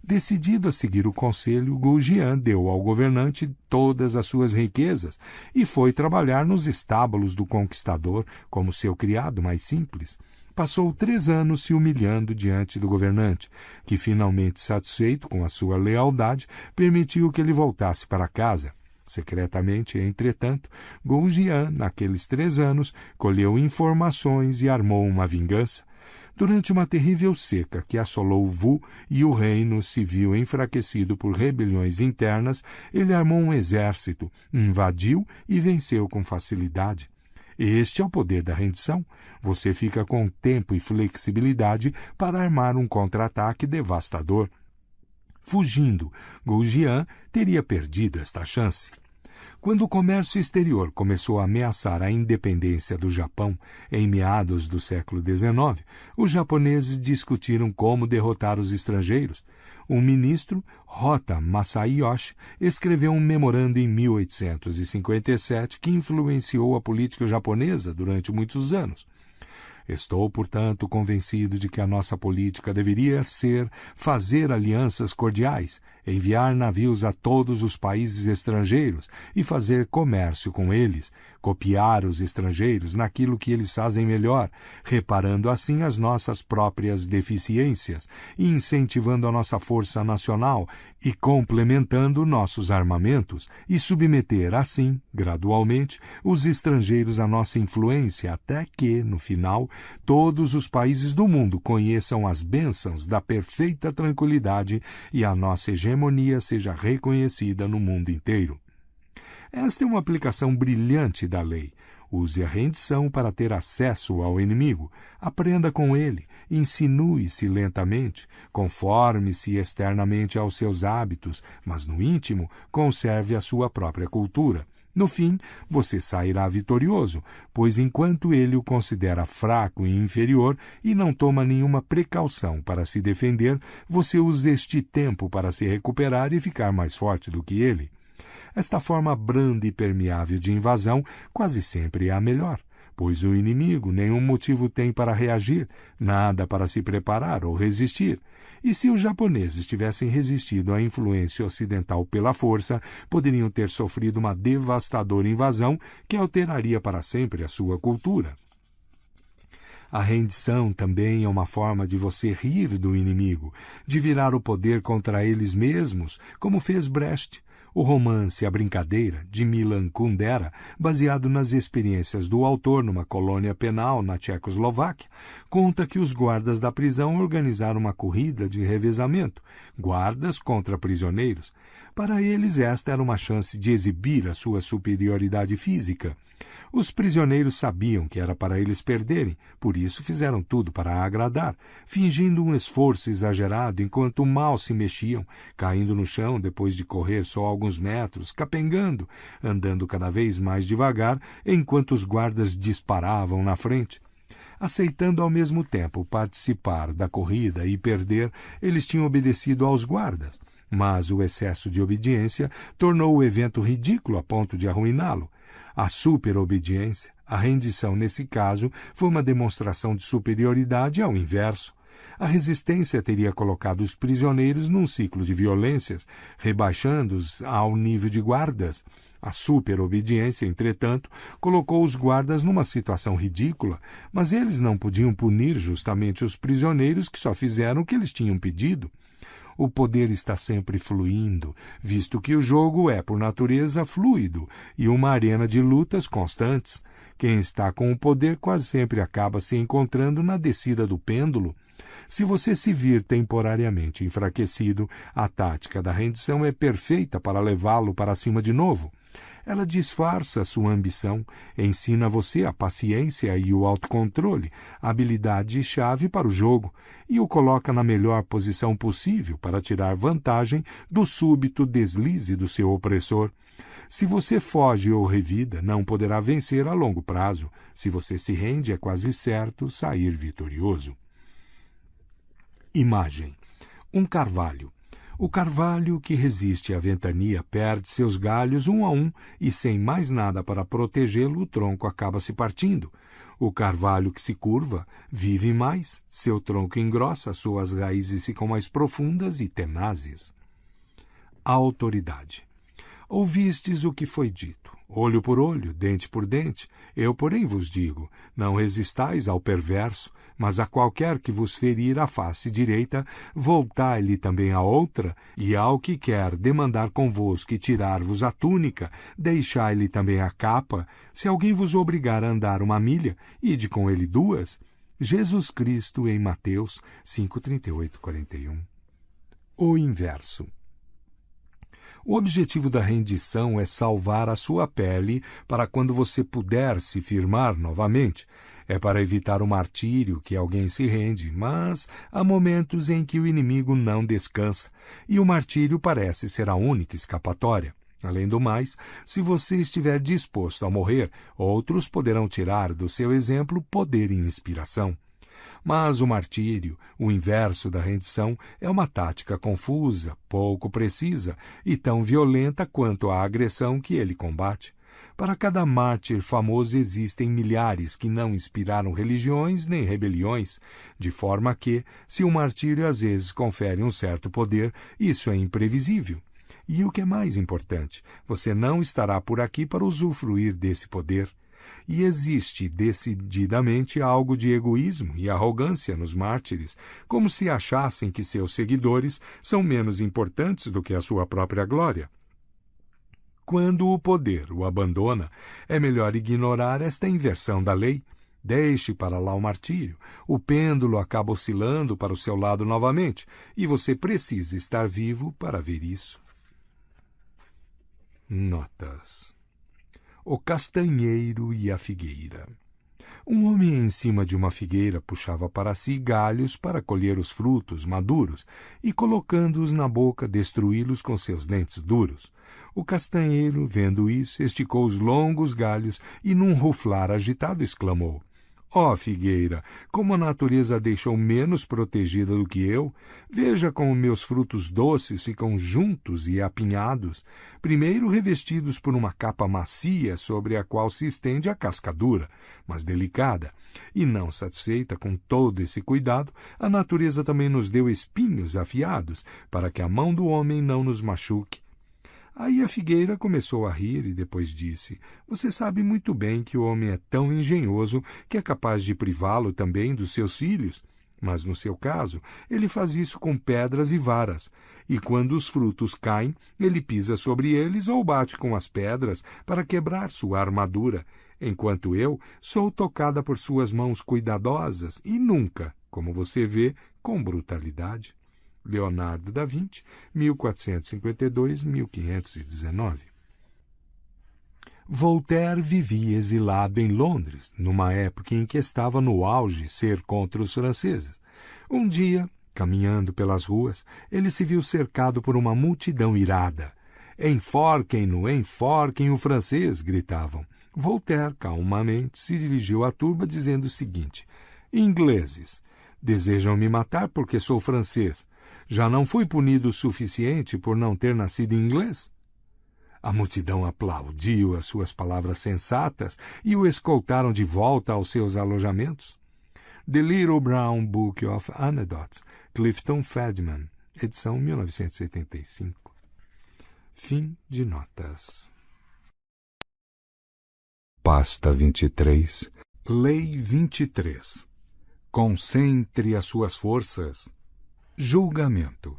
Decidido a seguir o conselho, Goujian deu ao governante todas as suas riquezas e foi trabalhar nos estábulos do conquistador como seu criado mais simples. Passou 3 anos se humilhando diante do governante, que, finalmente satisfeito com a sua lealdade, permitiu que ele voltasse para casa. Secretamente, entretanto, Goujian, naqueles 3 anos, colheu informações e armou uma vingança. Durante uma terrível seca que assolou Wu e o reino se viu enfraquecido por rebeliões internas, ele armou um exército, invadiu e venceu com facilidade. Este é o poder da rendição. Você fica com tempo e flexibilidade para armar um contra-ataque devastador. Fugindo, Goujian teria perdido esta chance. Quando o comércio exterior começou a ameaçar a independência do Japão, em meados do século XIX, os japoneses discutiram como derrotar os estrangeiros. Um ministro, Hotta Masayoshi, escreveu um memorando em 1857 que influenciou a política japonesa durante muitos anos. Estou, portanto, convencido de que a nossa política deveria ser fazer alianças cordiais, enviar navios a todos os países estrangeiros e fazer comércio com eles, copiar os estrangeiros naquilo que eles fazem melhor, reparando assim as nossas próprias deficiências e incentivando a nossa força nacional e complementando nossos armamentos e submeter, assim, gradualmente, os estrangeiros à nossa influência até que, no final, todos os países do mundo conheçam as bênçãos da perfeita tranquilidade e a nossa hegemonia seja reconhecida no mundo inteiro. Esta é uma aplicação brilhante da lei. Use a rendição para ter acesso ao inimigo. Aprenda com ele. Insinue-se lentamente. Conforme-se externamente aos seus hábitos, mas no íntimo conserve a sua própria cultura. No fim, você sairá vitorioso, pois enquanto ele o considera fraco e inferior e não toma nenhuma precaução para se defender, você usa este tempo para se recuperar e ficar mais forte do que ele. Esta forma branda e permeável de invasão quase sempre é a melhor, pois o inimigo nenhum motivo tem para reagir, nada para se preparar ou resistir. E se os japoneses tivessem resistido à influência ocidental pela força, poderiam ter sofrido uma devastadora invasão que alteraria para sempre a sua cultura. A rendição também é uma forma de você rir do inimigo, de virar o poder contra eles mesmos, como fez Brecht. O romance A Brincadeira, de Milan Kundera, baseado nas experiências do autor numa colônia penal na Tchecoslováquia, conta que os guardas da prisão organizaram uma corrida de revezamento, guardas contra prisioneiros. Para eles, esta era uma chance de exibir a sua superioridade física. Os prisioneiros sabiam que era para eles perderem, por isso fizeram tudo para agradar, fingindo um esforço exagerado enquanto mal se mexiam, caindo no chão depois de correr só alguns metros, capengando, andando cada vez mais devagar enquanto os guardas disparavam na frente. Aceitando ao mesmo tempo participar da corrida e perder, eles tinham obedecido aos guardas. Mas o excesso de obediência tornou o evento ridículo a ponto de arruiná-lo. A superobediência, a rendição nesse caso, foi uma demonstração de superioridade ao inverso. A resistência teria colocado os prisioneiros num ciclo de violências, rebaixando-os ao nível de guardas. A superobediência, entretanto, colocou os guardas numa situação ridícula, mas eles não podiam punir justamente os prisioneiros que só fizeram o que eles tinham pedido. O poder está sempre fluindo, visto que o jogo é, por natureza, fluido e uma arena de lutas constantes. Quem está com o poder quase sempre acaba se encontrando na descida do pêndulo. Se você se vir temporariamente enfraquecido, a tática da rendição é perfeita para levá-lo para cima de novo. Ela disfarça sua ambição, ensina você a paciência e o autocontrole, a habilidade-chave para o jogo, e o coloca na melhor posição possível para tirar vantagem do súbito deslize do seu opressor. Se você foge ou revida, não poderá vencer a longo prazo. Se você se rende, é quase certo sair vitorioso. Imagem: um carvalho. O carvalho que resiste à ventania perde seus galhos um a um e, sem mais nada para protegê-lo, o tronco acaba se partindo. O carvalho que se curva vive mais, seu tronco engrossa, suas raízes ficam mais profundas e tenazes. A autoridade. Ouvistes o que foi dito, olho por olho, dente por dente. Eu, porém, vos digo, não resistais ao perverso, mas a qualquer que vos ferir a face direita, voltai-lhe também a outra, e ao que quer demandar convosco e tirar-vos a túnica, deixai-lhe também a capa. Se alguém vos obrigar a andar 1 milha, ide com ele 2. Jesus Cristo em Mateus 5:38-41. O inverso. O objetivo da rendição é salvar a sua pele para quando você puder se firmar novamente. É para evitar o martírio que alguém se rende, mas há momentos em que o inimigo não descansa, e o martírio parece ser a única escapatória. Além do mais, se você estiver disposto a morrer, outros poderão tirar do seu exemplo poder e inspiração. Mas o martírio, o inverso da rendição, é uma tática confusa, pouco precisa e tão violenta quanto a agressão que ele combate. Para cada mártir famoso existem milhares que não inspiraram religiões nem rebeliões, de forma que, se o martírio às vezes confere um certo poder, isso é imprevisível. E o que é mais importante, você não estará por aqui para usufruir desse poder. E existe decididamente algo de egoísmo e arrogância nos mártires, como se achassem que seus seguidores são menos importantes do que a sua própria glória. Quando o poder o abandona, é melhor ignorar esta inversão da lei. Deixe para lá o martírio. O pêndulo acaba oscilando para o seu lado novamente, e você precisa estar vivo para ver isso. Notas. O castanheiro e a figueira. Um homem em cima de uma figueira puxava para si galhos para colher os frutos maduros e, colocando-os na boca, destruí-los com seus dentes duros. O castanheiro, vendo isso, esticou os longos galhos e, num ruflar agitado, exclamou: Ó figueira, como a natureza a deixou menos protegida do que eu, veja como meus frutos doces ficam juntos e apinhados, primeiro revestidos por uma capa macia sobre a qual se estende a casca dura, mas delicada. E não satisfeita com todo esse cuidado, a natureza também nos deu espinhos afiados, para que a mão do homem não nos machuque. Aí a figueira começou a rir e depois disse: Você sabe muito bem que o homem é tão engenhoso que é capaz de privá-lo também dos seus filhos. Mas, no seu caso, ele faz isso com pedras e varas. E quando os frutos caem, ele pisa sobre eles ou bate com as pedras para quebrar sua armadura, enquanto eu sou tocada por suas mãos cuidadosas e nunca, como você vê, com brutalidade. Leonardo da Vinci, 1452-1519. Voltaire vivia exilado em Londres, numa época em que estava no auge ser contra os franceses. Um dia, caminhando pelas ruas, ele se viu cercado por uma multidão irada. Enforquem-no, enforquem o francês, gritavam. Voltaire, calmamente, se dirigiu à turba dizendo o seguinte: Ingleses, desejam me matar porque sou francês. Já não fui punido o suficiente por não ter nascido inglês? A multidão aplaudiu as suas palavras sensatas e o escoltaram de volta aos seus alojamentos. The Little Brown Book of Anecdotes, Clifton Fadiman, edição 1985. Fim de notas. Pasta 23, Lei 23. Concentre as suas forças. Julgamento.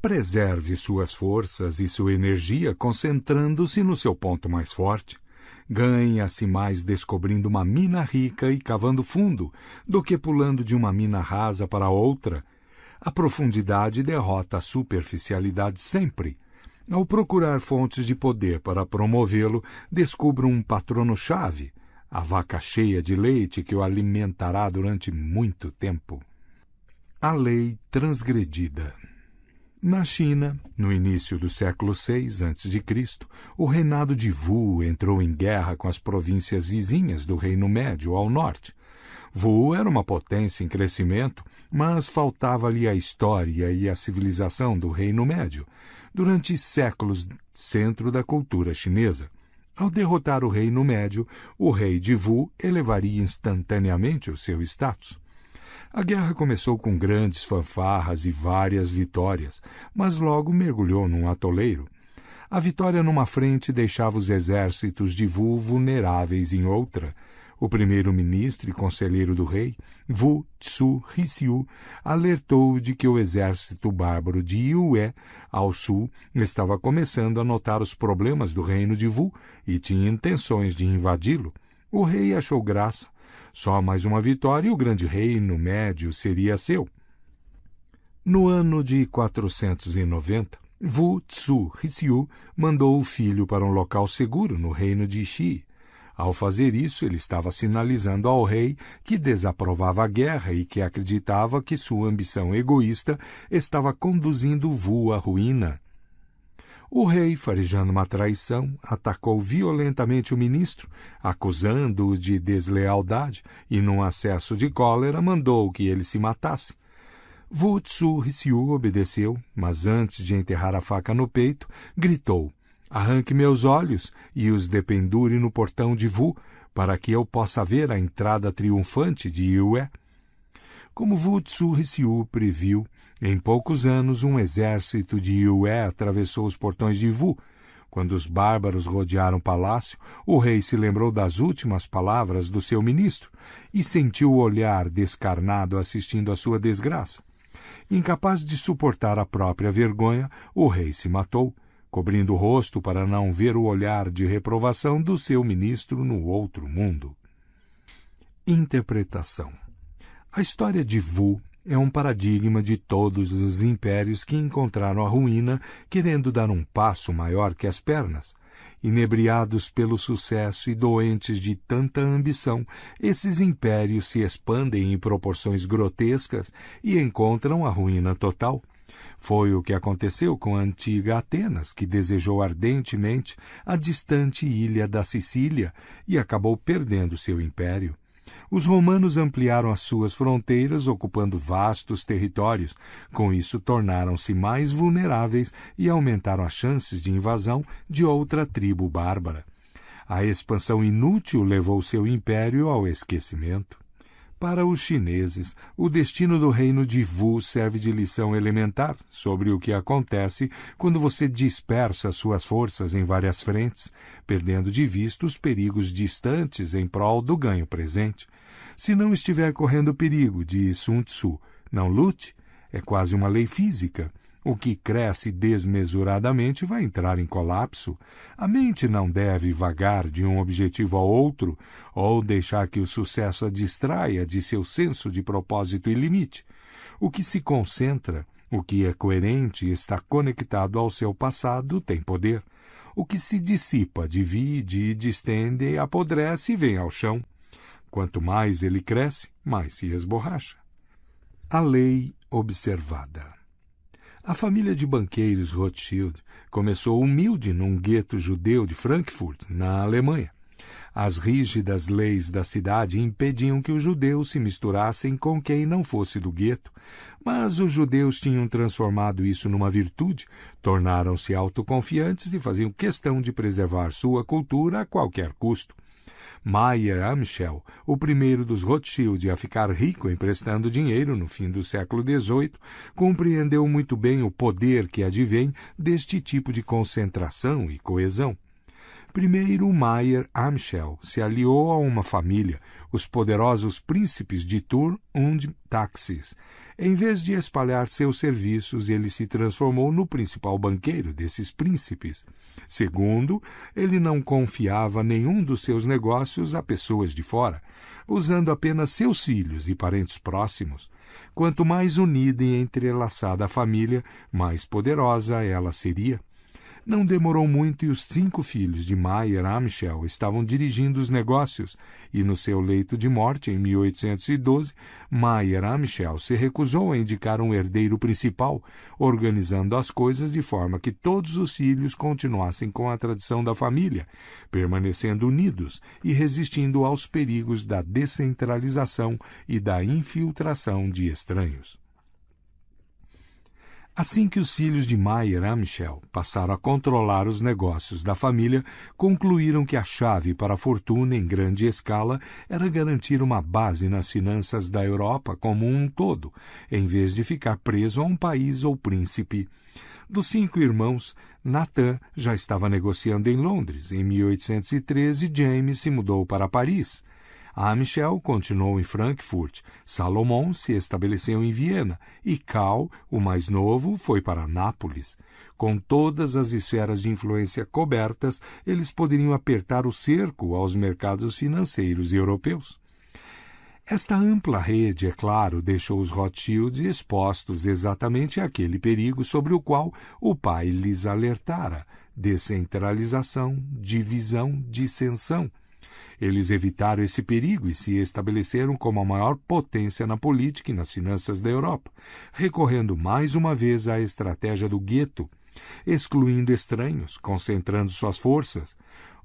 Preserve suas forças e sua energia concentrando-se no seu ponto mais forte. Ganha-se mais descobrindo uma mina rica e cavando fundo do que pulando de uma mina rasa para outra. A profundidade derrota a superficialidade sempre. Ao procurar fontes de poder para promovê-lo, descubra um patrono-chave, a vaca cheia de leite que o alimentará durante muito tempo. A lei transgredida. Na China, no início do século VI a.C., o reinado de Wu entrou em guerra com as províncias vizinhas do Reino Médio ao norte. Wu era uma potência em crescimento, mas faltava-lhe a história e a civilização do Reino Médio, durante séculos centro da cultura chinesa. Ao derrotar o Reino Médio, o rei de Wu elevaria instantaneamente o seu status. A guerra começou com grandes fanfarras e várias vitórias, mas logo mergulhou num atoleiro. A vitória numa frente deixava os exércitos de Wu vulneráveis em outra. O primeiro-ministro e conselheiro do rei, Wu Tsu-Hsiu, alertou de que o exército bárbaro de Yue, ao sul, estava começando a notar os problemas do reino de Wu e tinha intenções de invadi-lo. O rei achou graça. Só mais uma vitória e o grande reino médio seria seu. No ano de 490, Wu Tsu-Hsiu mandou o filho para um local seguro no reino de Xi. Ao fazer isso, ele estava sinalizando ao rei que desaprovava a guerra e que acreditava que sua ambição egoísta estava conduzindo Wu à ruína. O rei, farejando uma traição, atacou violentamente o ministro, acusando-o de deslealdade e, num acesso de cólera, mandou que ele se matasse. Wu Tsu-Hsiu obedeceu, mas antes de enterrar a faca no peito, gritou: Arranque meus olhos e os dependure no portão de Wu, para que eu possa ver a entrada triunfante de Yue. Como Wu Tsu-Hsiu previu, em poucos anos um exército de Yue atravessou os portões de Wu. Quando os bárbaros rodearam o palácio, o rei se lembrou das últimas palavras do seu ministro e sentiu o olhar descarnado assistindo à sua desgraça. Incapaz de suportar a própria vergonha, o rei se matou, cobrindo o rosto para não ver o olhar de reprovação do seu ministro no outro mundo. Interpretação. A história de Wu é um paradigma de todos os impérios que encontraram a ruína querendo dar um passo maior que as pernas. Inebriados pelo sucesso e doentes de tanta ambição, esses impérios se expandem em proporções grotescas e encontram a ruína total. Foi o que aconteceu com a antiga Atenas, que desejou ardentemente a distante ilha da Sicília e acabou perdendo seu império. Os romanos ampliaram as suas fronteiras, ocupando vastos territórios. Com isso, tornaram-se mais vulneráveis e aumentaram as chances de invasão de outra tribo bárbara. A expansão inútil levou seu império ao esquecimento. Para os chineses, o destino do reino de Wu serve de lição elementar sobre o que acontece quando você dispersa suas forças em várias frentes, perdendo de vista os perigos distantes em prol do ganho presente. Se não estiver correndo perigo, diz Sun Tzu, não lute. É quase uma lei física. O que cresce desmesuradamente vai entrar em colapso. A mente não deve vagar de um objetivo ao outro ou deixar que o sucesso a distraia de seu senso de propósito e limite. O que se concentra, o que é coerente e está conectado ao seu passado tem poder. O que se dissipa, divide, distende, apodrece e vem ao chão. Quanto mais ele cresce, mais se esborracha. A lei observada. A família de banqueiros Rothschild começou humilde num gueto judeu de Frankfurt, na Alemanha. As rígidas leis da cidade impediam que os judeus se misturassem com quem não fosse do gueto, mas os judeus tinham transformado isso numa virtude, tornaram-se autoconfiantes e faziam questão de preservar sua cultura a qualquer custo. Mayer Amschel, o primeiro dos Rothschild a ficar rico emprestando dinheiro no fim do século XVIII, compreendeu muito bem o poder que advém deste tipo de concentração e coesão. Primeiro, Mayer Amschel se aliou a uma família, os poderosos príncipes de Thurn und Taxis. Em vez de espalhar seus serviços, ele se transformou no principal banqueiro desses príncipes. Segundo, ele não confiava nenhum dos seus negócios a pessoas de fora, usando apenas seus filhos e parentes próximos. Quanto mais unida e entrelaçada a família, mais poderosa ela seria. Não demorou muito e os 5 filhos de Mayer Amschel estavam dirigindo os negócios, e no seu leito de morte, em 1812, Mayer Amschel se recusou a indicar um herdeiro principal, organizando as coisas de forma que todos os filhos continuassem com a tradição da família, permanecendo unidos e resistindo aos perigos da descentralização e da infiltração de estranhos. Assim que os filhos de Mayer Amschel passaram a controlar os negócios da família, concluíram que a chave para a fortuna em grande escala era garantir uma base nas finanças da Europa como um todo, em vez de ficar preso a um país ou príncipe. Dos 5 irmãos, Nathan já estava negociando em Londres. Em 1813, James se mudou para Paris. Amschel continuou em Frankfurt, Salomon se estabeleceu em Viena e Karl, o mais novo, foi para Nápoles. Com todas as esferas de influência cobertas, eles poderiam apertar o cerco aos mercados financeiros europeus. Esta ampla rede, é claro, deixou os Rothschild expostos exatamente àquele perigo sobre o qual o pai lhes alertara: descentralização, divisão, dissensão. Eles evitaram esse perigo e se estabeleceram como a maior potência na política e nas finanças da Europa, recorrendo mais uma vez à estratégia do gueto, excluindo estranhos, concentrando suas forças.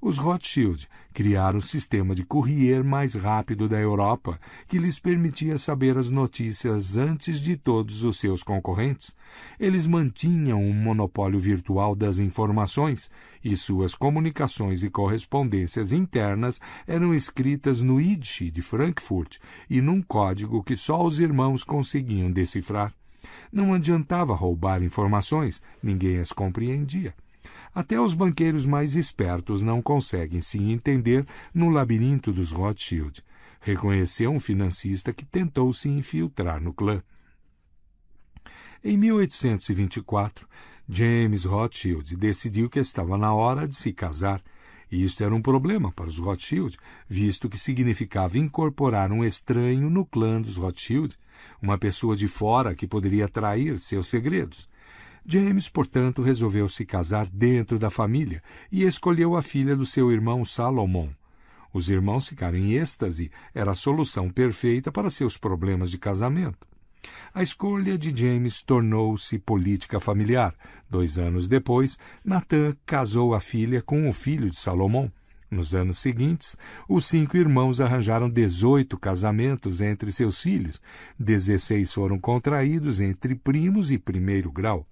Os Rothschild criaram um sistema de courrier mais rápido da Europa, que lhes permitia saber as notícias antes de todos os seus concorrentes. Eles mantinham um monopólio virtual das informações, e suas comunicações e correspondências internas eram escritas no Yiddish de Frankfurt e num código que só os irmãos conseguiam decifrar. Não adiantava roubar informações, ninguém as compreendia. Até os banqueiros mais espertos não conseguem se entender no labirinto dos Rothschild, reconheceu um financista que tentou se infiltrar no clã. Em 1824, James Rothschild decidiu que estava na hora de se casar, e isto era um problema para os Rothschild, visto que significava incorporar um estranho no clã dos Rothschild, uma pessoa de fora que poderia trair seus segredos. James, portanto, resolveu se casar dentro da família e escolheu a filha do seu irmão Salomon. Os irmãos ficaram em êxtase, era a solução perfeita para seus problemas de casamento. A escolha de James tornou-se política familiar. 2 anos depois, Nathan casou a filha com o filho de Salomon. Nos anos seguintes, os 5 irmãos arranjaram 18 casamentos entre seus filhos. 16 foram contraídos entre primos e primeiro grau.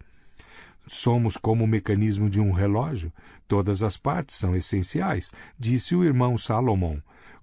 Somos como o mecanismo de um relógio. Todas as partes são essenciais, disse o irmão Salomon.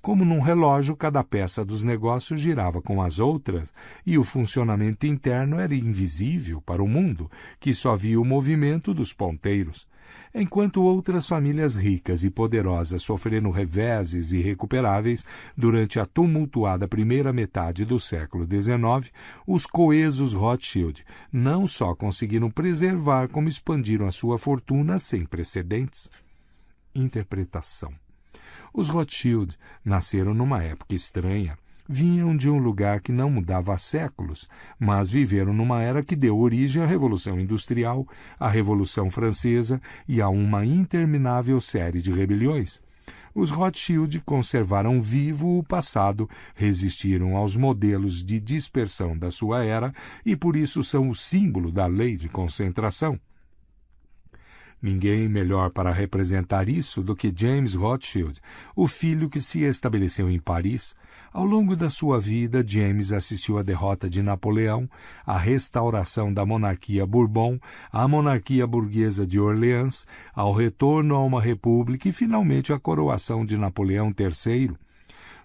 Como num relógio, cada peça dos negócios girava com as outras e o funcionamento interno era invisível para o mundo, que só via o movimento dos ponteiros. Enquanto outras famílias ricas e poderosas sofreram reveses irrecuperáveis durante a tumultuada primeira metade do século XIX, os coesos Rothschild não só conseguiram preservar, como expandiram a sua fortuna sem precedentes. Interpretação. Os Rothschild nasceram numa época estranha. Vinham de um lugar que não mudava há séculos, mas viveram numa era que deu origem à Revolução Industrial, à Revolução Francesa e a uma interminável série de rebeliões. Os Rothschild conservaram vivo o passado, resistiram aos modelos de dispersão da sua era e por isso são o símbolo da lei de concentração. Ninguém melhor para representar isso do que James Rothschild, o filho que se estabeleceu em Paris. Ao longo da sua vida, James assistiu à derrota de Napoleão, à restauração da monarquia Bourbon, à monarquia burguesa de Orleans, ao retorno a uma república e, finalmente, à coroação de Napoleão III.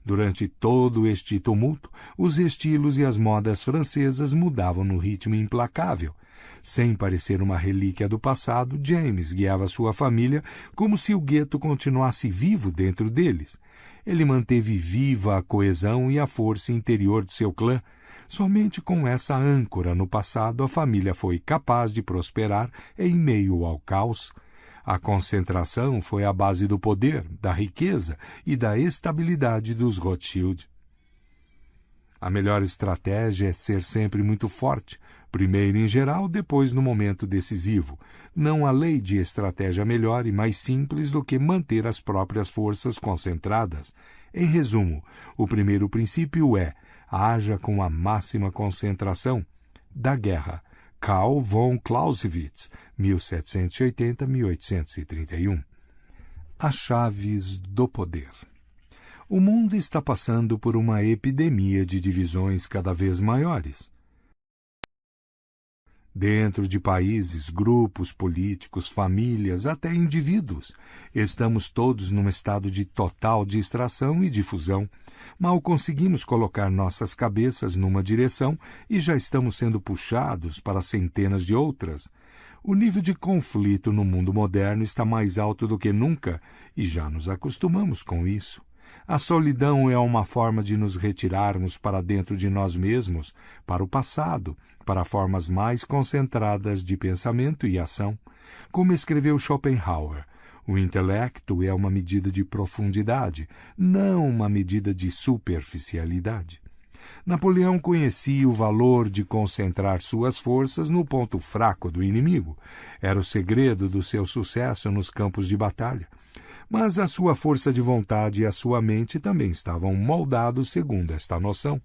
Durante todo este tumulto, os estilos e as modas francesas mudavam no ritmo implacável. Sem parecer uma relíquia do passado, James guiava sua família como se o gueto continuasse vivo dentro deles. Ele manteve viva a coesão e a força interior do seu clã. Somente com essa âncora no passado a família foi capaz de prosperar em meio ao caos. A concentração foi a base do poder, da riqueza e da estabilidade dos Rothschild. A melhor estratégia é ser sempre muito forte, primeiro em geral, depois no momento decisivo. Não há lei de estratégia melhor e mais simples do que manter as próprias forças concentradas. Em resumo, o primeiro princípio é: haja com a máxima concentração. Da Guerra, Karl von Clausewitz, 1780-1831. As chaves do poder. O mundo está passando por uma epidemia de divisões cada vez maiores. Dentro de países, grupos políticos, famílias, até indivíduos, estamos todos num estado de total distração e difusão. Mal conseguimos colocar nossas cabeças numa direção e já estamos sendo puxados para centenas de outras. O nível de conflito no mundo moderno está mais alto do que nunca e já nos acostumamos com isso. A solidão é uma forma de nos retirarmos para dentro de nós mesmos, para o passado, para formas mais concentradas de pensamento e ação. Como escreveu Schopenhauer, o intelecto é uma medida de profundidade, não uma medida de superficialidade. Napoleão conhecia o valor de concentrar suas forças no ponto fraco do inimigo. Era o segredo do seu sucesso nos campos de batalha. Mas a sua força de vontade e a sua mente também estavam moldados segundo esta noção.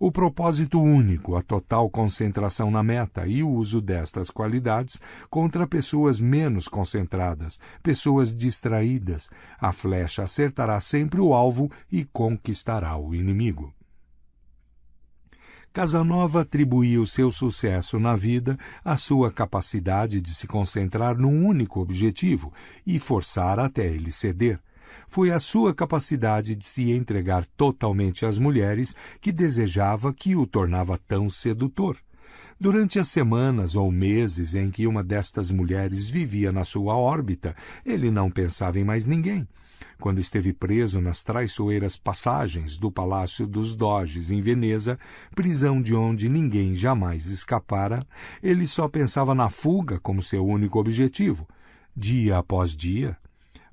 O propósito único, a total concentração na meta e o uso destas qualidades contra pessoas menos concentradas, pessoas distraídas. A flecha acertará sempre o alvo e conquistará o inimigo. Casanova atribuía o seu sucesso na vida à sua capacidade de se concentrar num único objetivo e forçar até ele ceder. Foi a sua capacidade de se entregar totalmente às mulheres que desejava que o tornava tão sedutor. Durante as semanas ou meses em que uma destas mulheres vivia na sua órbita, ele não pensava em mais ninguém. Quando esteve preso nas traiçoeiras passagens do Palácio dos Doges em Veneza, prisão de onde ninguém jamais escapara, ele só pensava na fuga como seu único objetivo. Dia após dia,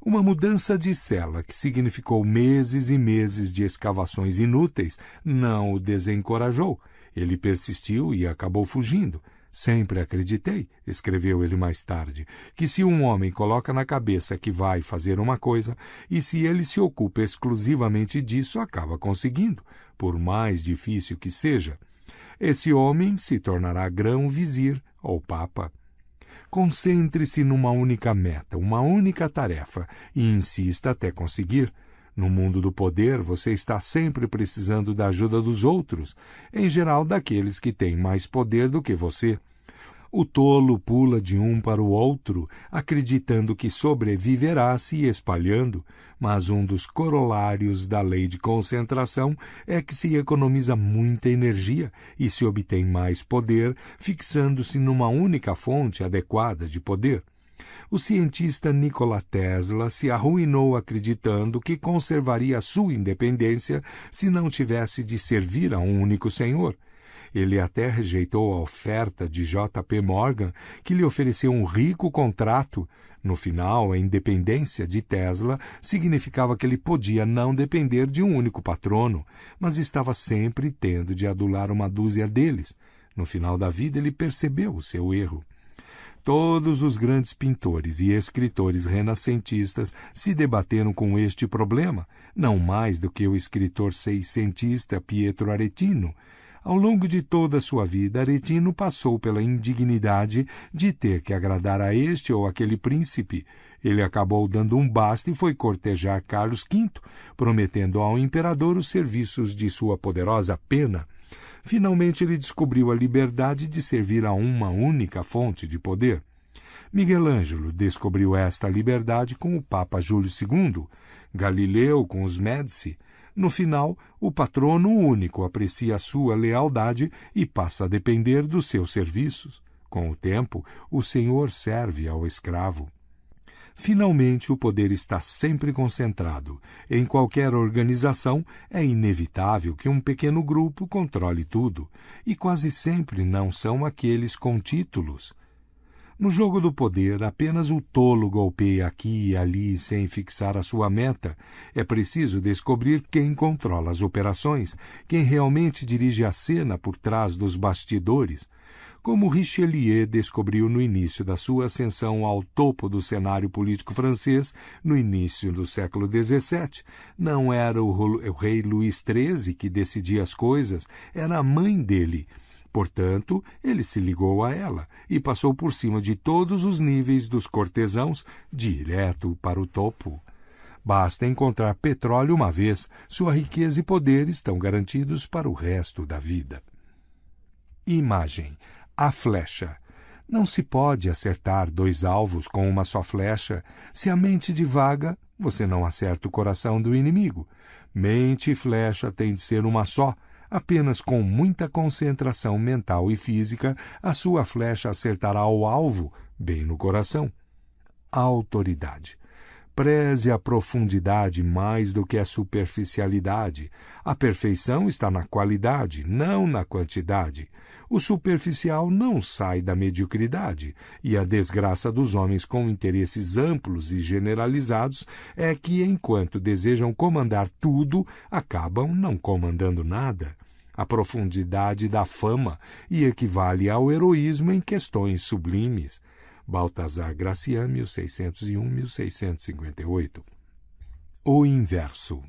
uma mudança de cela que significou meses e meses de escavações inúteis não o desencorajou. Ele persistiu e acabou fugindo. Sempre acreditei, escreveu ele mais tarde, que se um homem coloca na cabeça que vai fazer uma coisa, e se ele se ocupa exclusivamente disso, acaba conseguindo, por mais difícil que seja. Esse homem se tornará grão-vizir ou papa. Concentre-se numa única meta, uma única tarefa, e insista até conseguir. No mundo do poder, você está sempre precisando da ajuda dos outros, em geral daqueles que têm mais poder do que você. O tolo pula de um para o outro, acreditando que sobreviverá se espalhando, mas um dos corolários da lei de concentração é que se economiza muita energia e se obtém mais poder, fixando-se numa única fonte adequada de poder. O cientista Nikola Tesla se arruinou acreditando que conservaria sua independência se não tivesse de servir a um único senhor. Ele até rejeitou a oferta de J.P. Morgan, que lhe ofereceu um rico contrato. No final, a independência de Tesla significava que ele podia não depender de um único patrono, mas estava sempre tendo de adular uma dúzia deles. No final da vida, ele percebeu o seu erro. Todos os grandes pintores e escritores renascentistas se debateram com este problema, não mais do que o escritor seiscentista Pietro Aretino. Ao longo de toda a sua vida, Aretino passou pela indignidade de ter que agradar a este ou aquele príncipe. Ele acabou dando um basta e foi cortejar Carlos V, prometendo ao imperador os serviços de sua poderosa pena. Finalmente ele descobriu a liberdade de servir a uma única fonte de poder. Miguel Ângelo descobriu esta liberdade com o Papa Júlio II, Galileu com os Médici. No final, o patrono único aprecia a sua lealdade e passa a depender dos seus serviços. Com o tempo, o senhor serve ao escravo. Finalmente, o poder está sempre concentrado. Em qualquer organização, é inevitável que um pequeno grupo controle tudo, e quase sempre não são aqueles com títulos. No jogo do poder, apenas o tolo golpeia aqui e ali sem fixar a sua meta. É preciso descobrir quem controla as operações, quem realmente dirige a cena por trás dos bastidores. Como Richelieu descobriu no início da sua ascensão ao topo do cenário político francês, no início do século XVII, não era o rei Luís XIII que decidia as coisas, era a mãe dele. Portanto, ele se ligou a ela e passou por cima de todos os níveis dos cortesãos, direto para o topo. Basta encontrar petróleo uma vez, sua riqueza e poder estão garantidos para o resto da vida. Imagem: a flecha. Não se pode acertar dois alvos com uma só flecha. Se a mente divaga, você não acerta o coração do inimigo. Mente e flecha têm de ser uma só. Apenas com muita concentração mental e física, a sua flecha acertará o alvo, bem no coração. A autoridade. Preze a profundidade mais do que a superficialidade. A perfeição está na qualidade, não na quantidade. O superficial não sai da mediocridade, e a desgraça dos homens com interesses amplos e generalizados é que, enquanto desejam comandar tudo, acabam não comandando nada. A profundidade dá fama e equivale ao heroísmo em questões sublimes. Baltazar Gracian, 1601-1658. O inverso.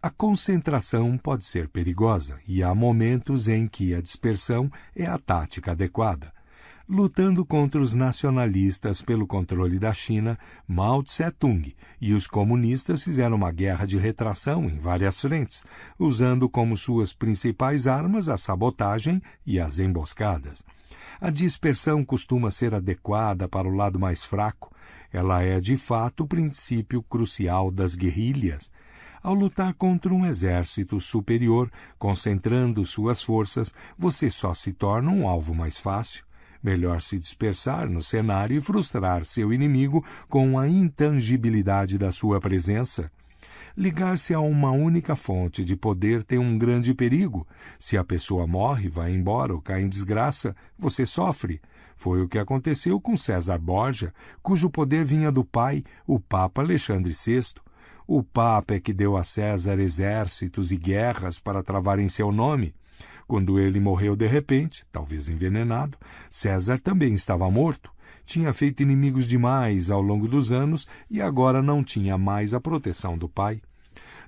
A concentração pode ser perigosa e há momentos em que a dispersão é a tática adequada. Lutando contra os nacionalistas pelo controle da China, Mao Tse-tung e os comunistas fizeram uma guerra de retração em várias frentes, usando como suas principais armas a sabotagem e as emboscadas. A dispersão costuma ser adequada para o lado mais fraco. Ela é, de fato, o princípio crucial das guerrilhas. Ao lutar contra um exército superior, concentrando suas forças, você só se torna um alvo mais fácil. Melhor se dispersar no cenário e frustrar seu inimigo com a intangibilidade da sua presença. Ligar-se a uma única fonte de poder tem um grande perigo. Se a pessoa morre, vai embora ou cai em desgraça, você sofre. Foi o que aconteceu com César Borgia, cujo poder vinha do pai, o Papa Alexandre VI. O Papa é que deu a César exércitos e guerras para travar em seu nome. Quando ele morreu de repente, talvez envenenado, César também estava morto. Tinha feito inimigos demais ao longo dos anos e agora não tinha mais a proteção do pai.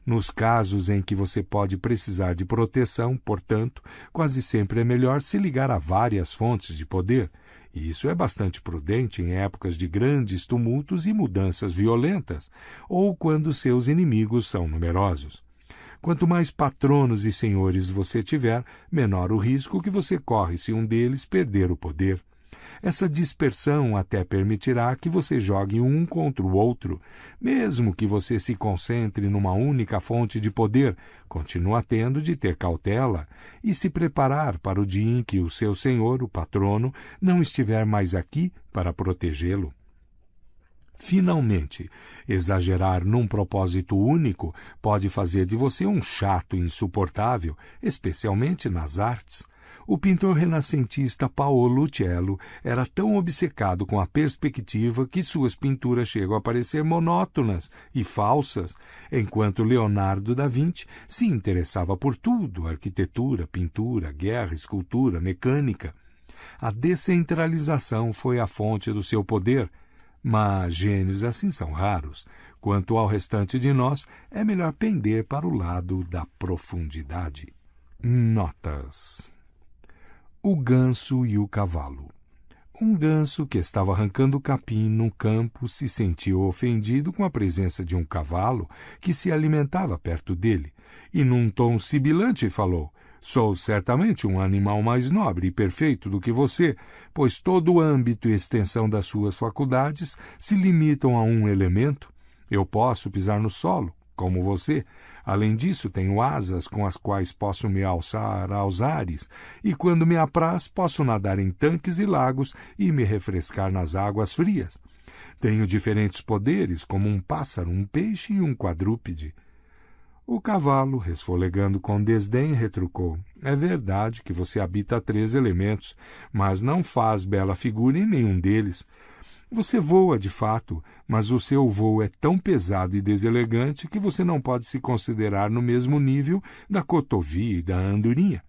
Nos casos em que você pode precisar de proteção, portanto, quase sempre é melhor se ligar a várias fontes de poder. E isso é bastante prudente em épocas de grandes tumultos e mudanças violentas, ou quando seus inimigos são numerosos. Quanto mais patronos e senhores você tiver, menor o risco que você corre se um deles perder o poder. Essa dispersão até permitirá que você jogue um contra o outro. Mesmo que você se concentre numa única fonte de poder, continua tendo de ter cautela e se preparar para o dia em que o seu senhor, o patrono, não estiver mais aqui para protegê-lo. Finalmente, exagerar num propósito único pode fazer de você um chato insuportável, especialmente nas artes. O pintor renascentista Paolo Uccello era tão obcecado com a perspectiva que suas pinturas chegam a parecer monótonas e falsas, enquanto Leonardo da Vinci se interessava por tudo: arquitetura, pintura, guerra, escultura, mecânica. A descentralização foi a fonte do seu poder, mas gênios assim são raros. Quanto ao restante de nós, é melhor pender para o lado da profundidade. Notas: o ganso e o cavalo. Um ganso que estava arrancando capim num campo se sentiu ofendido com a presença de um cavalo que se alimentava perto dele, e num tom sibilante falou: "Sou certamente um animal mais nobre e perfeito do que você, pois todo o âmbito e extensão das suas faculdades se limitam a um elemento. Eu posso pisar no solo, como você. Além disso, tenho asas com as quais posso me alçar aos ares, e quando me apraz, posso nadar em tanques e lagos e me refrescar nas águas frias. Tenho diferentes poderes, como um pássaro, um peixe e um quadrúpede." O cavalo, resfolegando com desdém, retrucou: "É verdade que você habita 3 elementos, mas não faz bela figura em nenhum deles. Você voa de fato, mas o seu voo é tão pesado e deselegante que você não pode se considerar no mesmo nível da cotovia e da andorinha.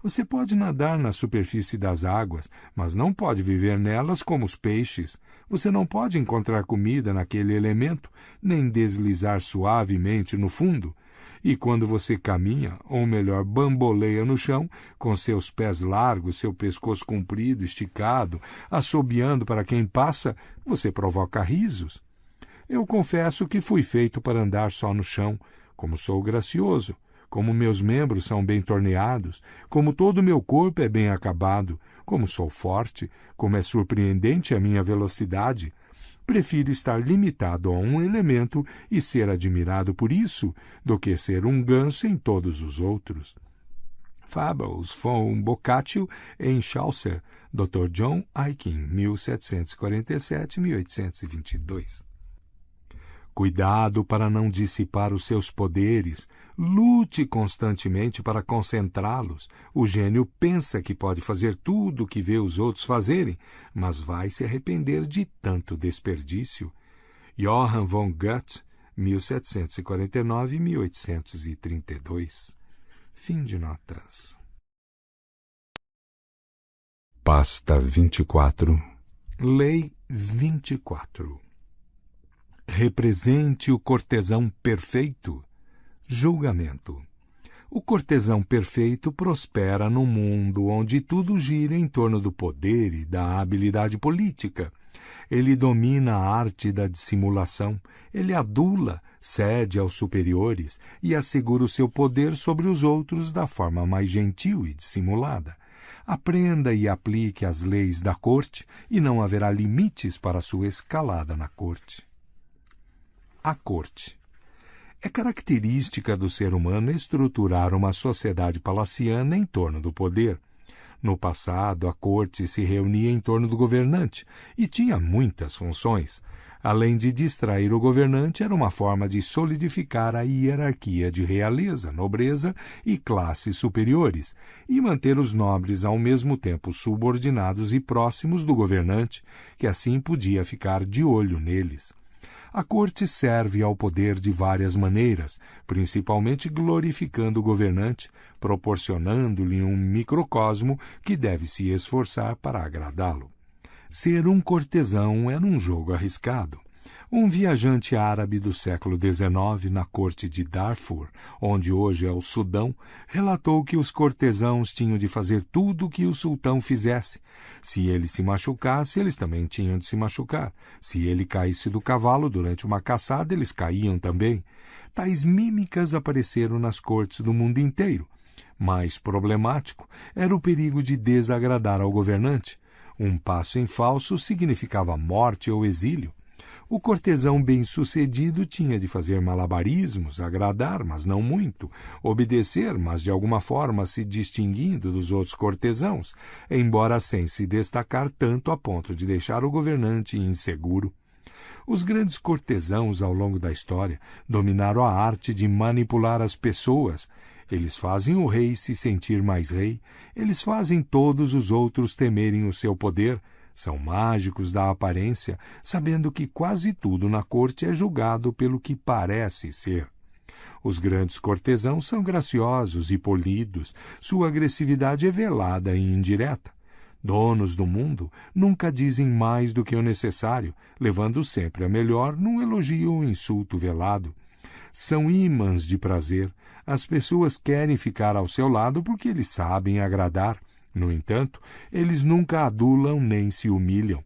Você pode nadar na superfície das águas, mas não pode viver nelas como os peixes. Você não pode encontrar comida naquele elemento, nem deslizar suavemente no fundo. E quando você caminha, ou melhor, bamboleia no chão, com seus pés largos, seu pescoço comprido, esticado, assobiando para quem passa, você provoca risos. Eu confesso que fui feito para andar só no chão, como sou gracioso, como meus membros são bem torneados, como todo o meu corpo é bem acabado, como sou forte, como é surpreendente a minha velocidade. Prefiro estar limitado a um elemento e ser admirado por isso, do que ser um ganso em todos os outros." Fables von Boccaccio em Chaucer, Dr. John Aikin, 1747-1822. Cuidado para não dissipar os seus poderes. Lute constantemente para concentrá-los. O gênio pensa que pode fazer tudo o que vê os outros fazerem, mas vai se arrepender de tanto desperdício. Johann von Goethe, 1749-1832. Fim de notas. Pasta 24. Lei 24. Represente o cortesão perfeito. Julgamento. O cortesão perfeito prospera num mundo onde tudo gira em torno do poder e da habilidade política. Ele domina a arte da dissimulação, ele adula, cede aos superiores e assegura o seu poder sobre os outros da forma mais gentil e dissimulada. Aprenda e aplique as leis da corte e não haverá limites para sua escalada na corte. A corte. É característica do ser humano estruturar uma sociedade palaciana em torno do poder. No passado, a corte se reunia em torno do governante e tinha muitas funções. Além de distrair o governante, era uma forma de solidificar a hierarquia de realeza, nobreza e classes superiores, e manter os nobres ao mesmo tempo subordinados e próximos do governante, que assim podia ficar de olho neles. A corte serve ao poder de várias maneiras, principalmente glorificando o governante, proporcionando-lhe um microcosmo que deve se esforçar para agradá-lo. Ser um cortesão era um jogo arriscado. Um viajante árabe do século XIX, na corte de Darfur, onde hoje é o Sudão, relatou que os cortesãos tinham de fazer tudo o que o sultão fizesse. Se ele se machucasse, eles também tinham de se machucar. Se ele caísse do cavalo durante uma caçada, eles caíam também. Tais mímicas apareceram nas cortes do mundo inteiro. Mais problemático era o perigo de desagradar ao governante. Um passo em falso significava morte ou exílio. O cortesão bem-sucedido tinha de fazer malabarismos, agradar, mas não muito, obedecer, mas de alguma forma se distinguindo dos outros cortesãos, embora sem se destacar tanto a ponto de deixar o governante inseguro. Os grandes cortesãos ao longo da história dominaram a arte de manipular as pessoas. Eles fazem o rei se sentir mais rei, eles fazem todos os outros temerem o seu poder. São mágicos da aparência, sabendo que quase tudo na corte é julgado pelo que parece ser. Os grandes cortesãos são graciosos e polidos, sua agressividade é velada e indireta. Donos do mundo nunca dizem mais do que o necessário, levando sempre a melhor num elogio ou insulto velado. São ímãs de prazer. As pessoas querem ficar ao seu lado porque eles sabem agradar. No entanto, eles nunca adulam nem se humilham.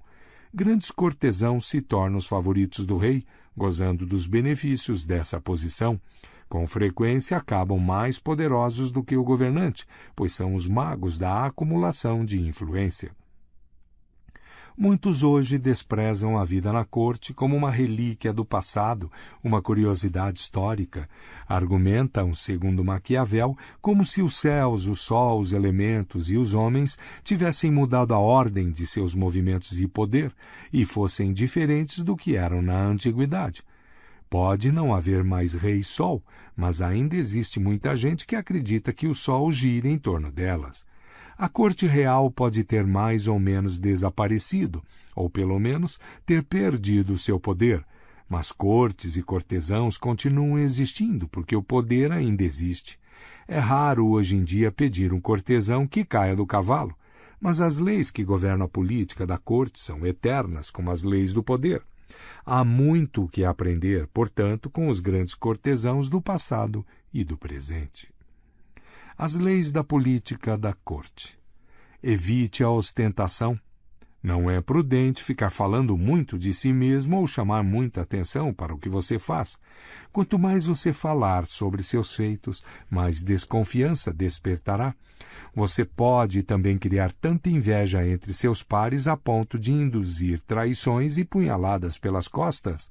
Grandes cortesãos se tornam os favoritos do rei, gozando dos benefícios dessa posição. Com frequência acabam mais poderosos do que o governante, pois são os magos da acumulação de influência. Muitos hoje desprezam a vida na corte como uma relíquia do passado, uma curiosidade histórica. Argumentam, segundo Maquiavel, como se os céus, o sol, os elementos e os homens tivessem mudado a ordem de seus movimentos de poder e fossem diferentes do que eram na antiguidade. Pode não haver mais rei-sol, mas ainda existe muita gente que acredita que o sol gira em torno delas. A corte real pode ter mais ou menos desaparecido, ou pelo menos ter perdido seu poder, mas cortes e cortesãos continuam existindo porque o poder ainda existe. É raro hoje em dia pedir um cortesão que caia do cavalo, mas as leis que governam a política da corte são eternas como as leis do poder. Há muito o que aprender, portanto, com os grandes cortesãos do passado e do presente. As leis da política da corte. Evite a ostentação. Não é prudente ficar falando muito de si mesmo ou chamar muita atenção para o que você faz. Quanto mais você falar sobre seus feitos, mais desconfiança despertará. Você pode também criar tanta inveja entre seus pares a ponto de induzir traições e punhaladas pelas costas.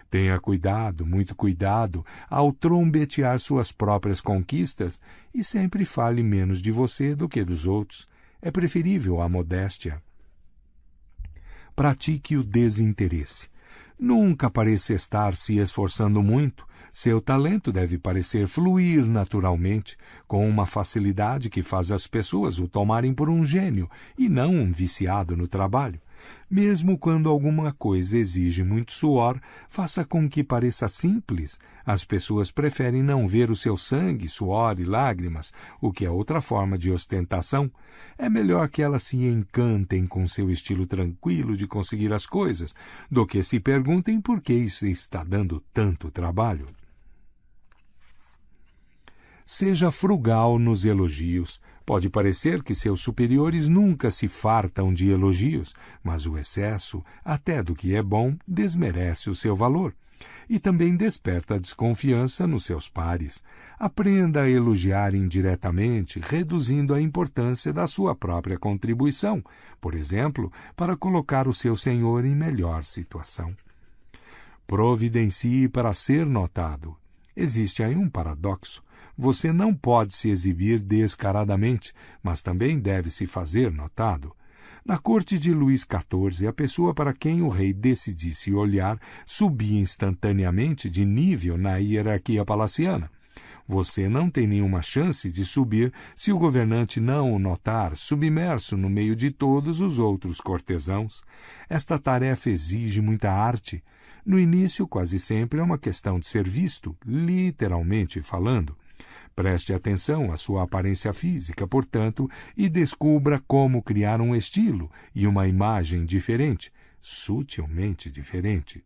Tenha cuidado, muito cuidado, ao trombetear suas próprias conquistas e sempre fale menos de você do que dos outros. É preferível a modéstia. Pratique o desinteresse. Nunca pareça estar se esforçando muito. Seu talento deve parecer fluir naturalmente, com uma facilidade que faz as pessoas o tomarem por um gênio e não um viciado no trabalho. Mesmo quando alguma coisa exige muito suor, faça com que pareça simples. As pessoas preferem não ver o seu sangue, suor e lágrimas, o que é outra forma de ostentação. É melhor que elas se encantem com seu estilo tranquilo de conseguir as coisas, do que se perguntem por que isso está dando tanto trabalho. Seja frugal nos elogios. Pode parecer que seus superiores nunca se fartam de elogios, mas o excesso, até do que é bom, desmerece o seu valor. E também desperta desconfiança nos seus pares. Aprenda a elogiar indiretamente, reduzindo a importância da sua própria contribuição, por exemplo, para colocar o seu senhor em melhor situação. Providencie para ser notado. Existe aí um paradoxo. Você não pode se exibir descaradamente, mas também deve se fazer notado. Na corte de Luís XIV, a pessoa para quem o rei decidisse olhar subia instantaneamente de nível na hierarquia palaciana. Você não tem nenhuma chance de subir se o governante não o notar, submerso no meio de todos os outros cortesãos. Esta tarefa exige muita arte. No início, quase sempre é uma questão de ser visto, literalmente falando. Preste atenção à sua aparência física, portanto, e descubra como criar um estilo e uma imagem diferente, sutilmente diferente.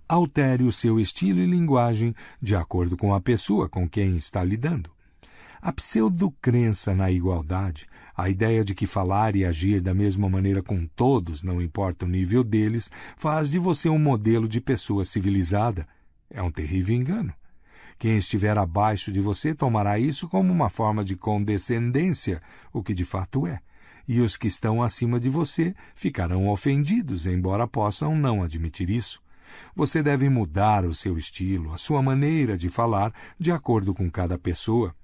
Altere o seu estilo e linguagem de acordo com a pessoa com quem está lidando. A pseudo-crença na igualdade, a ideia de que falar e agir da mesma maneira com todos, não importa o nível deles, faz de você um modelo de pessoa civilizada. É um terrível engano. Quem estiver abaixo de você tomará isso como uma forma de condescendência, o que de fato é. e os que estão acima de você ficarão ofendidos, embora possam não admitir isso. Você deve mudar o seu estilo, a sua maneira de falar, de acordo com cada pessoa.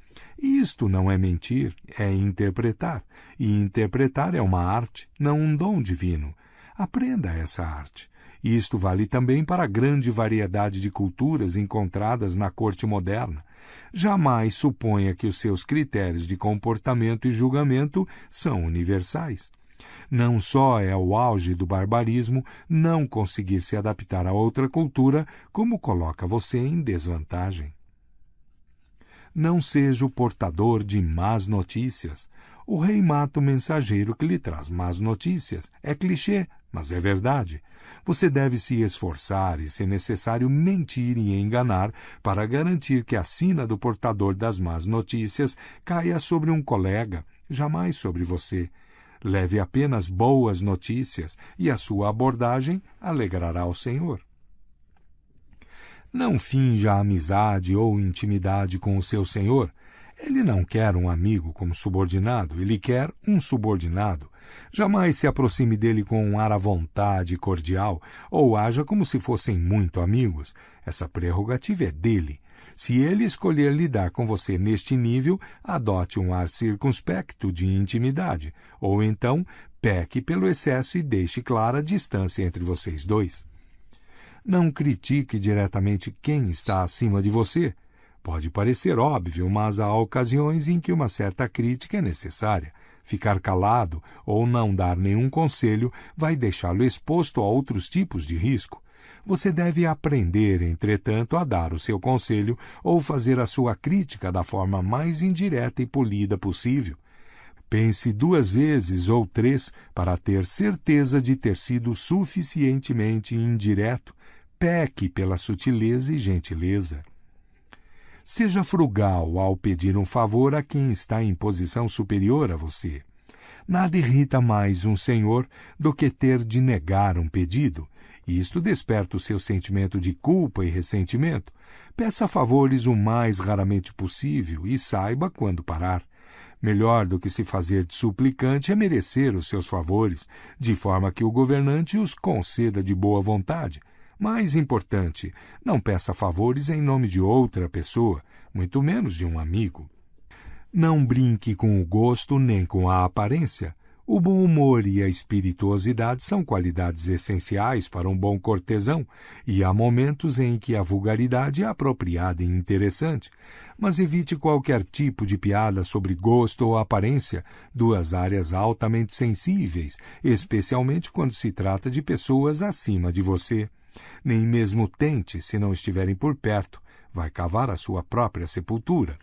E isto não é mentir, é interpretar. E interpretar é uma arte, não um dom divino. Aprenda essa arte. E isto vale também para a grande variedade de culturas encontradas na corte moderna. Jamais suponha que os seus critérios de comportamento e julgamento são universais. Não só é o auge do barbarismo não conseguir se adaptar a outra cultura, como coloca você em desvantagem. Não seja o portador de más notícias. O rei mata o mensageiro que lhe traz más notícias. É clichê, mas é verdade. Você deve se esforçar e, se necessário, mentir e enganar para garantir que a sina do portador das más notícias caia sobre um colega, jamais sobre você. Leve apenas boas notícias e a sua abordagem alegrará o Senhor. Não finja amizade ou intimidade com o seu Senhor. Ele não quer um amigo como subordinado, ele quer um subordinado. Jamais se aproxime dele com um ar à vontade e cordial, ou haja como se fossem muito amigos. Essa prerrogativa é dele. Se ele escolher lidar com você neste nível, adote um ar circunspecto de intimidade, ou então peque pelo excesso e deixe clara a distância entre vocês dois. Não critique diretamente quem está acima de você. Pode parecer óbvio, mas há ocasiões em que uma certa crítica é necessária. Ficar calado ou não dar nenhum conselho vai deixá-lo exposto a outros tipos de risco. Você deve aprender, entretanto, a dar o seu conselho ou fazer a sua crítica da forma mais indireta e polida possível. Pense 2 vezes ou 3 para ter certeza de ter sido suficientemente indireto. Peque pela sutileza e gentileza. Seja frugal ao pedir um favor a quem está em posição superior a você. Nada irrita mais um senhor do que ter de negar um pedido. Isto desperta o seu sentimento de culpa e ressentimento. Peça favores o mais raramente possível e saiba quando parar. Melhor do que se fazer de suplicante é merecer os seus favores, de forma que o governante os conceda de boa vontade. Mais importante, não peça favores em nome de outra pessoa, muito menos de um amigo. Não brinque com o gosto nem com a aparência. O bom humor e a espirituosidade são qualidades essenciais para um bom cortesão, e há momentos em que a vulgaridade é apropriada e interessante. Mas evite qualquer tipo de piada sobre gosto ou aparência, 2 áreas altamente sensíveis, especialmente quando se trata de pessoas acima de você. Nem mesmo tente se não estiverem por perto, vai cavar a sua própria sepultura.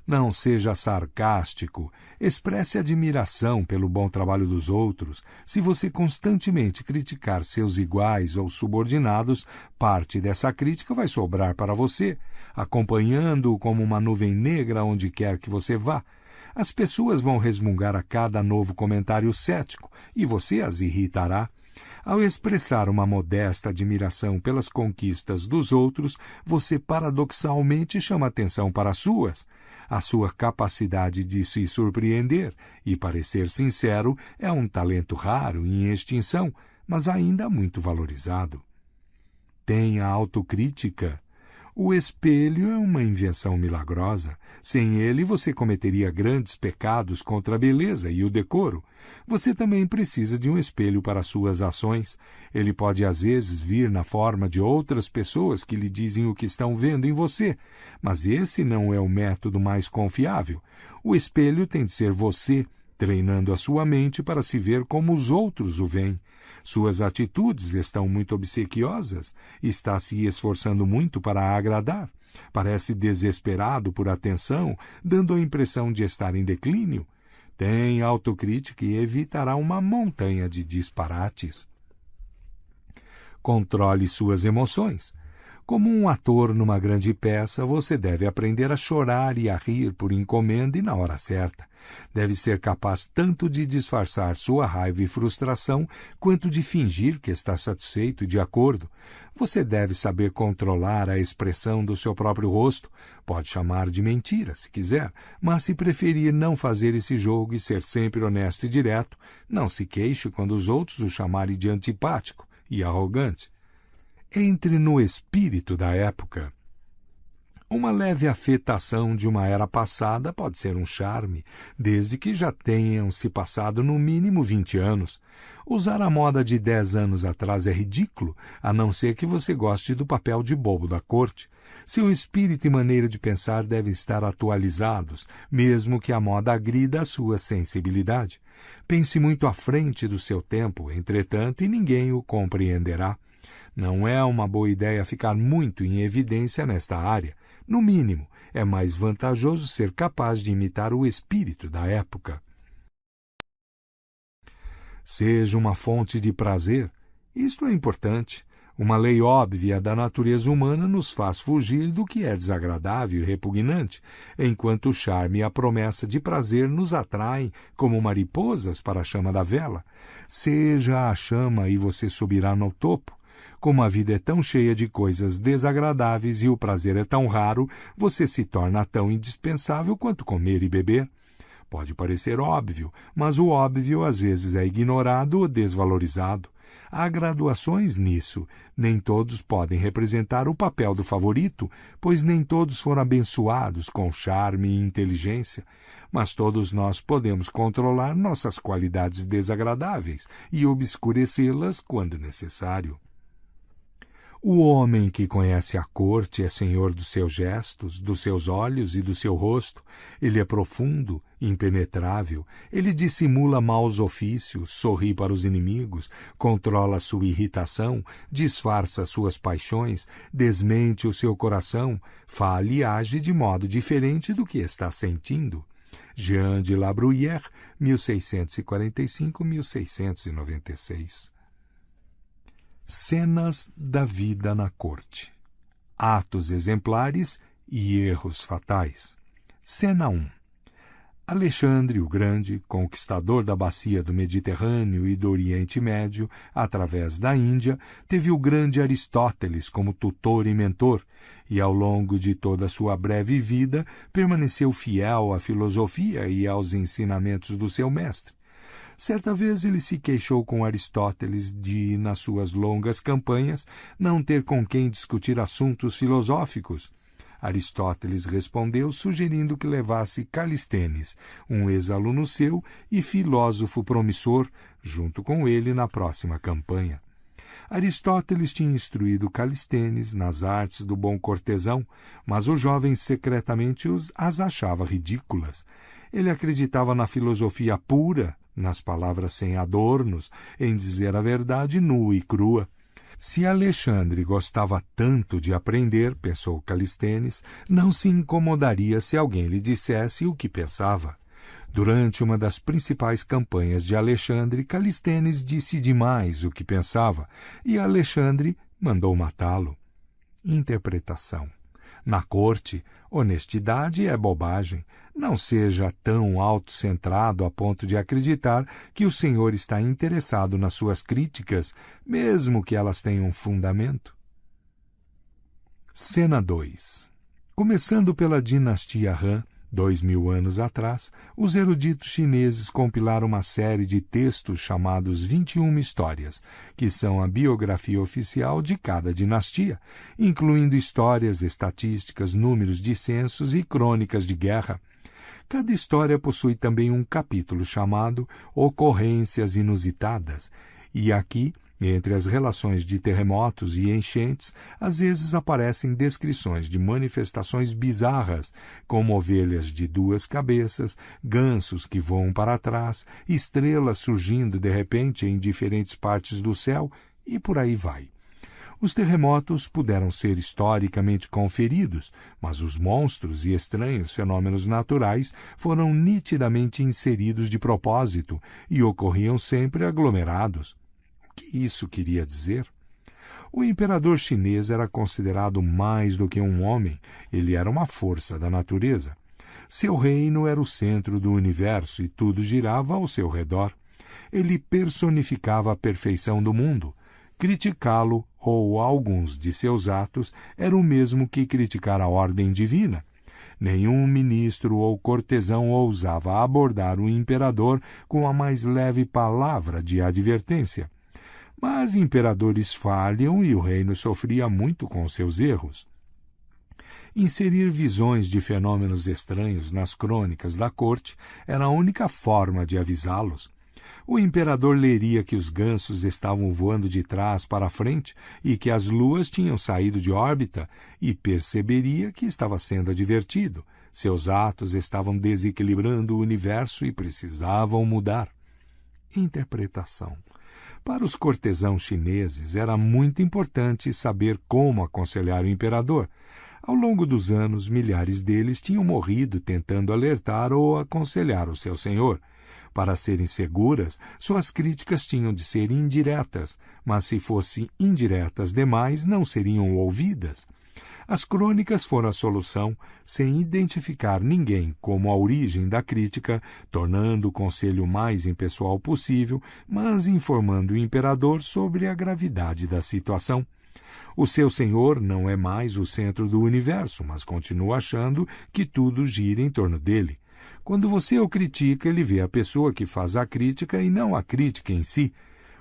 Não seja sarcástico, expresse admiração pelo bom trabalho dos outros. Se você constantemente criticar seus iguais ou subordinados, parte dessa crítica vai sobrar para você, acompanhando-o como uma nuvem negra onde quer que você vá. As pessoas vão resmungar a cada novo comentário cético e você as irritará. Ao expressar uma modesta admiração pelas conquistas dos outros, você paradoxalmente chama atenção para as suas. A sua capacidade de se surpreender e parecer sincero é um talento raro e em extinção, mas ainda muito valorizado. Tenha autocrítica. O espelho é uma invenção milagrosa. Sem ele, você cometeria grandes pecados contra a beleza e o decoro. Você também precisa de um espelho para suas ações. Ele pode, às vezes, vir na forma de outras pessoas que lhe dizem o que estão vendo em você, mas esse não é o método mais confiável. O espelho tem de ser você, treinando a sua mente para se ver como os outros o veem. Suas atitudes estão muito obsequiosas, está se esforçando muito para agradar. Parece desesperado por atenção, dando a impressão de estar em declínio. Tem autocrítica e evitará uma montanha de disparates. Controle suas emoções. Como um ator numa grande peça, você deve aprender a chorar e a rir por encomenda e na hora certa. Deve ser capaz tanto de disfarçar sua raiva e frustração, quanto de fingir que está satisfeito e de acordo. Você deve saber controlar a expressão do seu próprio rosto. Pode chamar de mentira, se quiser, mas se preferir não fazer esse jogo e ser sempre honesto e direto, não se queixe quando os outros o chamarem de antipático e arrogante. Entre no espírito da época. Uma leve afetação de uma era passada pode ser um charme, desde que já tenham se passado no mínimo 20 anos. Usar a moda de 10 anos atrás é ridículo, a não ser que você goste do papel de bobo da corte. Seu espírito e maneira de pensar devem estar atualizados, mesmo que a moda agrida a sua sensibilidade. Pense muito à frente do seu tempo, entretanto, e ninguém o compreenderá. Não é uma boa ideia ficar muito em evidência nesta área. No mínimo, é mais vantajoso ser capaz de imitar o espírito da época. Seja uma fonte de prazer. Isto é importante. Uma lei óbvia da natureza humana nos faz fugir do que é desagradável e repugnante, enquanto o charme e a promessa de prazer nos atraem como mariposas para a chama da vela. Seja a chama e você subirá no topo. Como a vida é tão cheia de coisas desagradáveis e o prazer é tão raro, você se torna tão indispensável quanto comer e beber. Pode parecer óbvio, mas o óbvio às vezes é ignorado ou desvalorizado. Há graduações nisso. Nem todos podem representar o papel do favorito, pois nem todos foram abençoados com charme e inteligência. Mas todos nós podemos controlar nossas qualidades desagradáveis e obscurecê-las quando necessário. O homem que conhece a corte é senhor dos seus gestos, dos seus olhos e do seu rosto. Ele é profundo, impenetrável. Ele dissimula maus ofícios, sorri para os inimigos, controla sua irritação, disfarça suas paixões, desmente o seu coração, fala e age de modo diferente do que está sentindo. Jean de La Bruyère, 1645-1696. Cenas da vida na corte. Atos exemplares e erros fatais. Cena 1. Alexandre o Grande, conquistador da bacia do Mediterrâneo e do Oriente Médio, através da Índia, teve o grande Aristóteles como tutor e mentor, e ao longo de toda a sua breve vida permaneceu fiel à filosofia e aos ensinamentos do seu mestre. Certa vez ele se queixou com Aristóteles de, nas suas longas campanhas, não ter com quem discutir assuntos filosóficos. Aristóteles respondeu sugerindo que levasse Calistênes, um ex-aluno seu e filósofo promissor, junto com ele na próxima campanha. Aristóteles tinha instruído Calistênes nas artes do bom cortesão, mas o jovem secretamente as achava ridículas. Ele acreditava na filosofia pura, nas palavras sem adornos, em dizer a verdade nua e crua. Se Alexandre gostava tanto de aprender, pensou Calistênes, não se incomodaria se alguém lhe dissesse o que pensava. Durante uma das principais campanhas de Alexandre, Calistênes disse demais o que pensava, e Alexandre mandou matá-lo. Interpretação. Na corte, honestidade é bobagem. Não seja tão autocentrado a ponto de acreditar que o senhor está interessado nas suas críticas, mesmo que elas tenham fundamento. Cena 2. Começando pela dinastia Han, 2000 anos atrás, os eruditos chineses compilaram uma série de textos chamados 21 Histórias, que são a biografia oficial de cada dinastia, incluindo histórias, estatísticas, números de censos e crônicas de guerra. Cada história possui também um capítulo chamado Ocorrências Inusitadas, e aqui, entre as relações de terremotos e enchentes, às vezes aparecem descrições de manifestações bizarras, como ovelhas de 2 cabeças, gansos que voam para trás, estrelas surgindo de repente em diferentes partes do céu, e por aí vai. Os terremotos puderam ser historicamente conferidos, mas os monstros e estranhos fenômenos naturais foram nitidamente inseridos de propósito e ocorriam sempre aglomerados. O que isso queria dizer? O imperador chinês era considerado mais do que um homem, ele era uma força da natureza. Seu reino era o centro do universo e tudo girava ao seu redor. Ele personificava a perfeição do mundo. Criticá-lo ou alguns de seus atos era o mesmo que criticar a ordem divina. Nenhum ministro ou cortesão ousava abordar o imperador com a mais leve palavra de advertência. Mas imperadores falham e o reino sofria muito com seus erros. Inserir visões de fenômenos estranhos nas crônicas da corte era a única forma de avisá-los. O imperador leria que os gansos estavam voando de trás para a frente e que as luas tinham saído de órbita e perceberia que estava sendo advertido. Seus atos estavam desequilibrando o universo e precisavam mudar. Interpretação. Para os cortesãos chineses era muito importante saber como aconselhar o imperador. Ao longo dos anos, milhares deles tinham morrido tentando alertar ou aconselhar o seu senhor. Para serem seguras, suas críticas tinham de ser indiretas, mas se fossem indiretas demais, não seriam ouvidas. As crônicas foram a solução, sem identificar ninguém como a origem da crítica, tornando o conselho mais impessoal possível, mas informando o imperador sobre a gravidade da situação. O seu senhor não é mais o centro do universo, mas continua achando que tudo gira em torno dele. Quando você o critica, ele vê a pessoa que faz a crítica e não a crítica em si.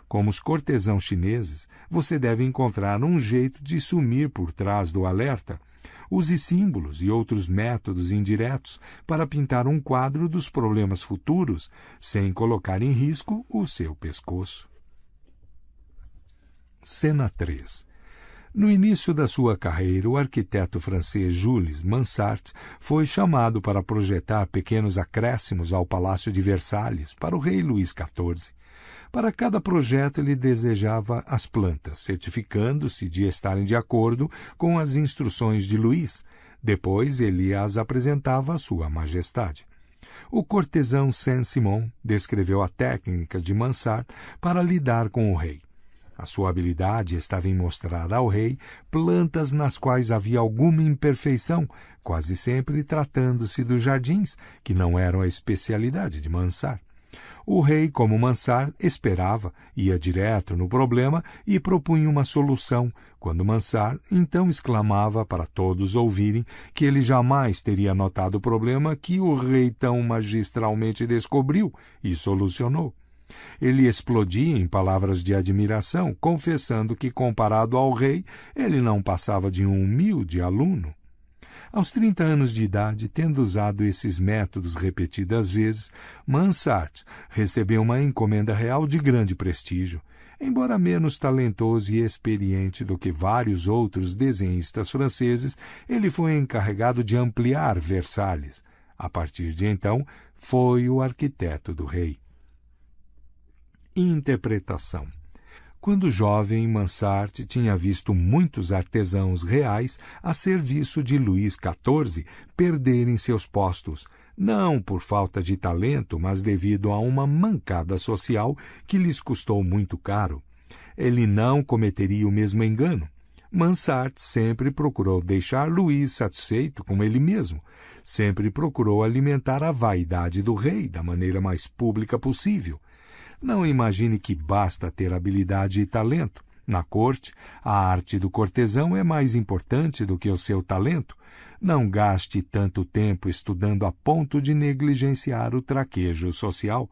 Como os cortesãos chineses, você deve encontrar um jeito de sumir por trás do alerta. Use símbolos e outros métodos indiretos para pintar um quadro dos problemas futuros, sem colocar em risco o seu pescoço. Cena 3. No início da sua carreira, o arquiteto francês Jules Mansart foi chamado para projetar pequenos acréscimos ao Palácio de Versalhes para o rei Luís XIV. Para cada projeto, ele desejava as plantas, certificando-se de estarem de acordo com as instruções de Luís. Depois, ele as apresentava à sua majestade. O cortesão Saint-Simon descreveu a técnica de Mansart para lidar com o rei. A sua habilidade estava em mostrar ao rei plantas nas quais havia alguma imperfeição, quase sempre tratando-se dos jardins, que não eram a especialidade de Mansart. O rei, como Mansart, esperava, ia direto no problema e propunha uma solução, quando Mansart então exclamava para todos ouvirem que ele jamais teria notado o problema que o rei tão magistralmente descobriu e solucionou. Ele explodia em palavras de admiração, confessando que, comparado ao rei, ele não passava de um humilde aluno. Aos 30 anos de idade, tendo usado esses métodos repetidas vezes, Mansart recebeu uma encomenda real de grande prestígio. Embora menos talentoso e experiente do que vários outros desenhistas franceses, ele foi encarregado de ampliar Versalhes. A partir de então, foi o arquiteto do rei. Interpretação. Quando jovem, Mansart tinha visto muitos artesãos reais a serviço de Luís XIV perderem seus postos, não por falta de talento, mas devido a uma mancada social que lhes custou muito caro. Ele não cometeria o mesmo engano. Mansart sempre procurou deixar Luís satisfeito com ele mesmo, sempre procurou alimentar a vaidade do rei da maneira mais pública possível. Não imagine que basta ter habilidade e talento. Na corte, a arte do cortesão é mais importante do que o seu talento. Não gaste tanto tempo estudando a ponto de negligenciar o traquejo social.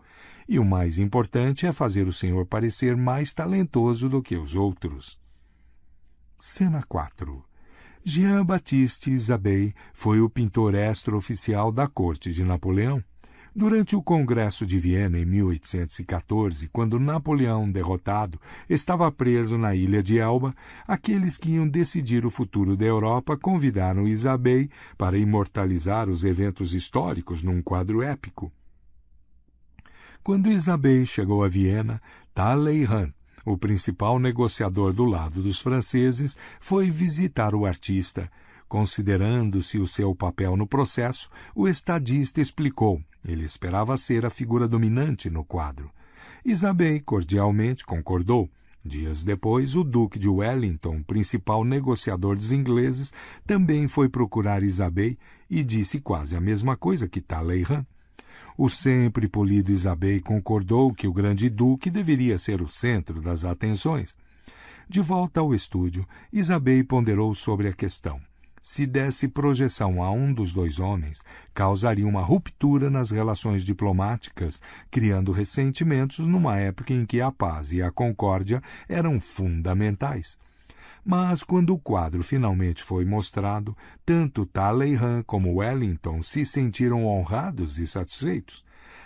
E o mais importante é fazer o senhor parecer mais talentoso do que os outros. Cena 4. Jean-Baptiste Isabey foi o pintor extra-oficial da corte de Napoleão. Durante o Congresso de Viena, em 1814, quando Napoleão, derrotado, estava preso na ilha de Elba, aqueles que iam decidir o futuro da Europa convidaram Isabey para imortalizar os eventos históricos num quadro épico. Quando Isabey chegou a Viena, Talleyrand, o principal negociador do lado dos franceses, foi visitar o artista. Considerando-se o seu papel no processo, o estadista explicou. Ele esperava ser a figura dominante no quadro. Isabey cordialmente concordou. Dias depois, o Duque de Wellington, principal negociador dos ingleses, também foi procurar Isabey e disse quase a mesma coisa que Talleyrand. O sempre polido Isabey concordou que o grande duque deveria ser o centro das atenções. De volta ao estúdio, Isabey ponderou sobre a questão. Se desse projeção a um dos dois homens, causaria uma ruptura nas relações diplomáticas, criando ressentimentos numa época em que a paz e a concórdia eram fundamentais. Mas, quando o quadro finalmente foi mostrado, tanto Talleyrand como Wellington se sentiram honrados e satisfeitos.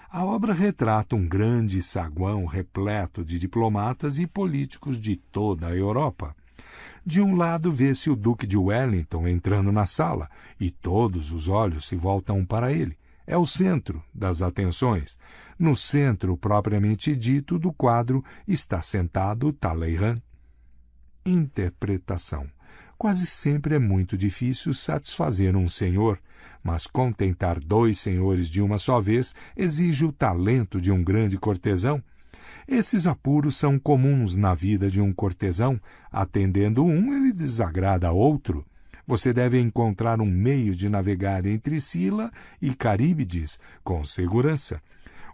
A obra retrata um grande saguão repleto de diplomatas e políticos de toda a Europa. De um lado vê-se o Duque de Wellington entrando na sala, e todos os olhos se voltam para ele. É o centro das atenções. No centro propriamente dito do quadro está sentado Talleyrand. Interpretação. Quase sempre é muito difícil satisfazer um senhor, mas contentar dois senhores de uma só vez exige o talento de um grande cortesão. Esses apuros são comuns na vida de um cortesão. Atendendo um, ele desagrada outro. Você deve encontrar um meio de navegar entre Sila e Caríbides com segurança.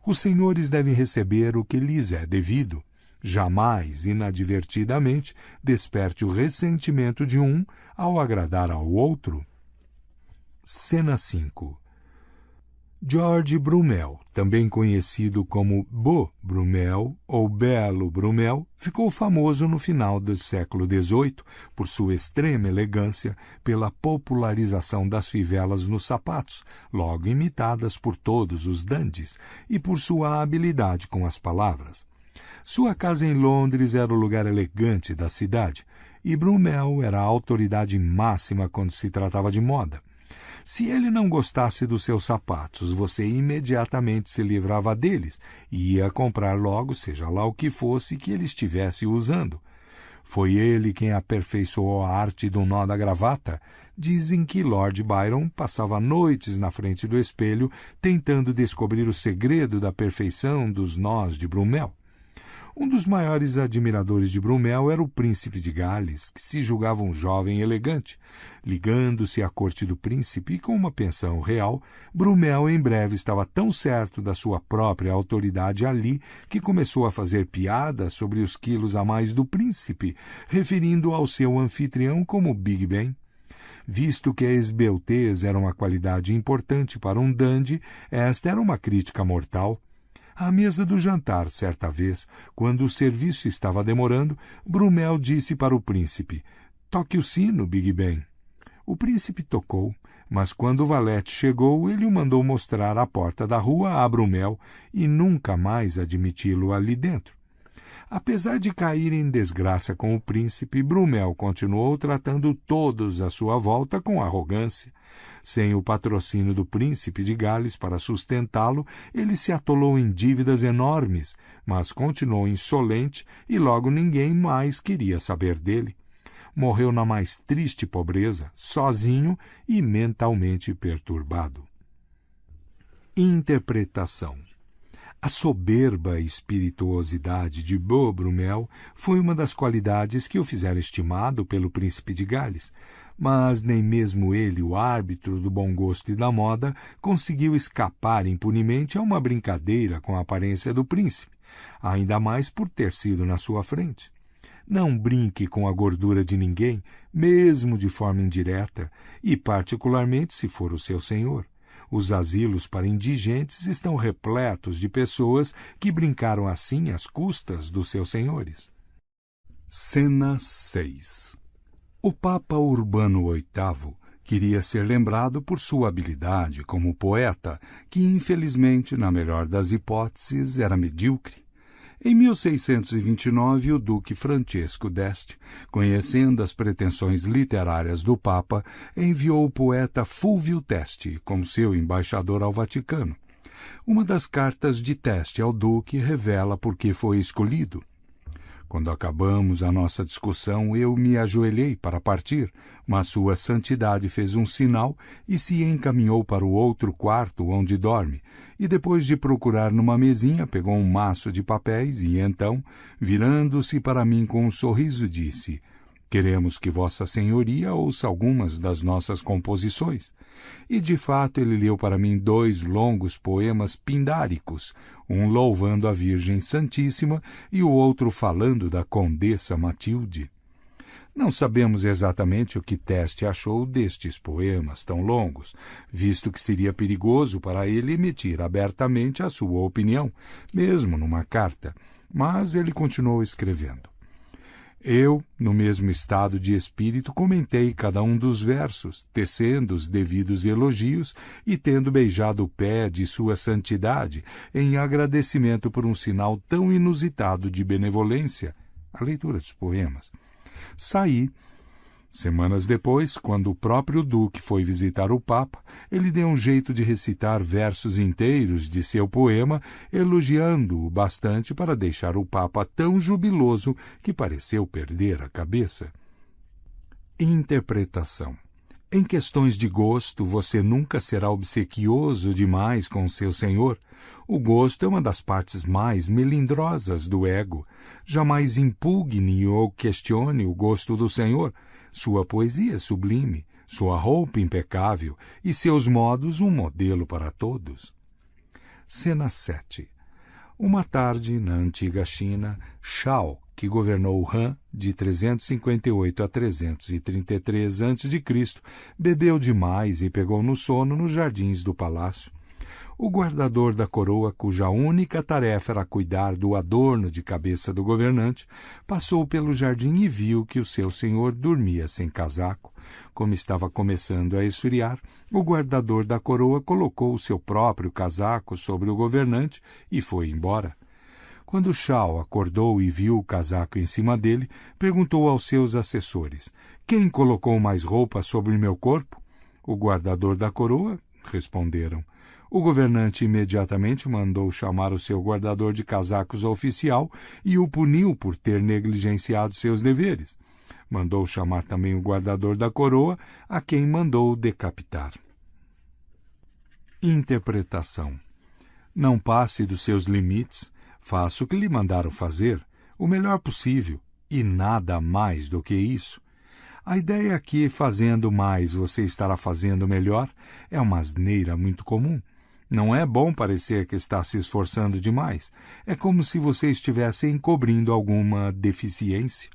Os senhores devem receber o que lhes é devido. Jamais, inadvertidamente, desperte o ressentimento de um ao agradar ao outro. Cena 5. George Brummel, também conhecido como Beau Brummel ou Belo Brummel, ficou famoso no final do século XVIII por sua extrema elegância, pela popularização das fivelas nos sapatos, logo imitadas por todos os dandies, e por sua habilidade com as palavras. Sua casa em Londres era o lugar elegante da cidade, e Brummel era a autoridade máxima quando se tratava de moda. Se ele não gostasse dos seus sapatos, você imediatamente se livrava deles e ia comprar logo, seja lá o que fosse que ele estivesse usando. Foi ele quem aperfeiçoou a arte do nó da gravata. Dizem que Lord Byron passava noites na frente do espelho tentando descobrir o segredo da perfeição dos nós de Brummel. Um dos maiores admiradores de Brummel era o príncipe de Gales, que se julgava um jovem elegante. Ligando-se à corte do príncipe e com uma pensão real, Brummel em breve estava tão certo da sua própria autoridade ali que começou a fazer piadas sobre os quilos a mais do príncipe, referindo ao seu anfitrião como Big Ben. Visto que a esbeltez era uma qualidade importante para um dandy, esta era uma crítica mortal. À mesa do jantar, certa vez, quando o serviço estava demorando, Brummel disse para o príncipe: "Toque o sino, Big Ben." O príncipe tocou, mas quando o valete chegou, ele o mandou mostrar a porta da rua a Brummel e nunca mais admiti-lo ali dentro. Apesar de cair em desgraça com o príncipe, Brummel continuou tratando todos à sua volta com arrogância. Sem o patrocínio do príncipe de Gales para sustentá-lo, ele se atolou em dívidas enormes, mas continuou insolente e logo ninguém mais queria saber dele. Morreu na mais triste pobreza, sozinho e mentalmente perturbado. Interpretação. A soberba espirituosidade de Beau Brummel foi uma das qualidades que o fizeram estimado pelo príncipe de Gales, mas nem mesmo ele, o árbitro do bom gosto e da moda, conseguiu escapar impunemente a uma brincadeira com a aparência do príncipe, ainda mais por ter sido na sua frente. Não brinque com a gordura de ninguém, mesmo de forma indireta, e particularmente se for o seu senhor. Os asilos para indigentes estão repletos de pessoas que brincaram assim às custas dos seus senhores. Cena 6. O Papa Urbano VIII queria ser lembrado por sua habilidade como poeta, que infelizmente, na melhor das hipóteses, era medíocre. Em 1629, o duque Francesco d'Este, conhecendo as pretensões literárias do Papa, enviou o poeta Fulvio Teste como seu embaixador ao Vaticano. Uma das cartas de Teste ao duque revela por que foi escolhido. Quando acabamos a nossa discussão, eu me ajoelhei para partir, mas Sua Santidade fez um sinal e se encaminhou para o outro quarto onde dorme, e depois de procurar numa mesinha, pegou um maço de papéis e então, virando-se para mim com um sorriso, disse: queremos que Vossa Senhoria ouça algumas das nossas composições. E, de fato, ele leu para mim 2 longos poemas pindáricos, um louvando a Virgem Santíssima e o outro falando da Condessa Matilde. Não sabemos exatamente o que Teste achou destes poemas tão longos, visto que seria perigoso para ele emitir abertamente a sua opinião, mesmo numa carta, mas ele continuou escrevendo. Eu, no mesmo estado de espírito, comentei cada um dos versos, tecendo os devidos elogios e tendo beijado o pé de Sua Santidade em agradecimento por um sinal tão inusitado de benevolência, a leitura dos poemas. Saí. Semanas depois, quando o próprio Duque foi visitar o Papa, ele deu um jeito de recitar versos inteiros de seu poema, elogiando-o bastante para deixar o Papa tão jubiloso que pareceu perder a cabeça. Interpretação. Em questões de gosto, você nunca será obsequioso demais com seu senhor. O gosto é uma das partes mais melindrosas do ego. Jamais impugne ou questione o gosto do senhor. Sua poesia é sublime, sua roupa impecável e seus modos um modelo para todos. Cena 7. Uma tarde, na antiga China, Shao, que governou Han de 358 a 333 a.C., bebeu demais e pegou no sono nos jardins do palácio. O guardador da coroa, cuja única tarefa era cuidar do adorno de cabeça do governante, passou pelo jardim e viu que o seu senhor dormia sem casaco. Como estava começando a esfriar, o guardador da coroa colocou o seu próprio casaco sobre o governante e foi embora. Quando Shao acordou e viu o casaco em cima dele, perguntou aos seus assessores: quem colocou mais roupa sobre meu corpo? O guardador da coroa, responderam. O governante imediatamente mandou chamar o seu guardador de casacos oficial e o puniu por ter negligenciado seus deveres. Mandou chamar também o guardador da coroa, a quem mandou decapitar. Interpretação. Não passe dos seus limites, faça o que lhe mandaram fazer, o melhor possível, e nada mais do que isso. A ideia é que, fazendo mais, você estará fazendo melhor, é uma asneira muito comum. Não é bom parecer que está se esforçando demais. É como se você estivesse encobrindo alguma deficiência.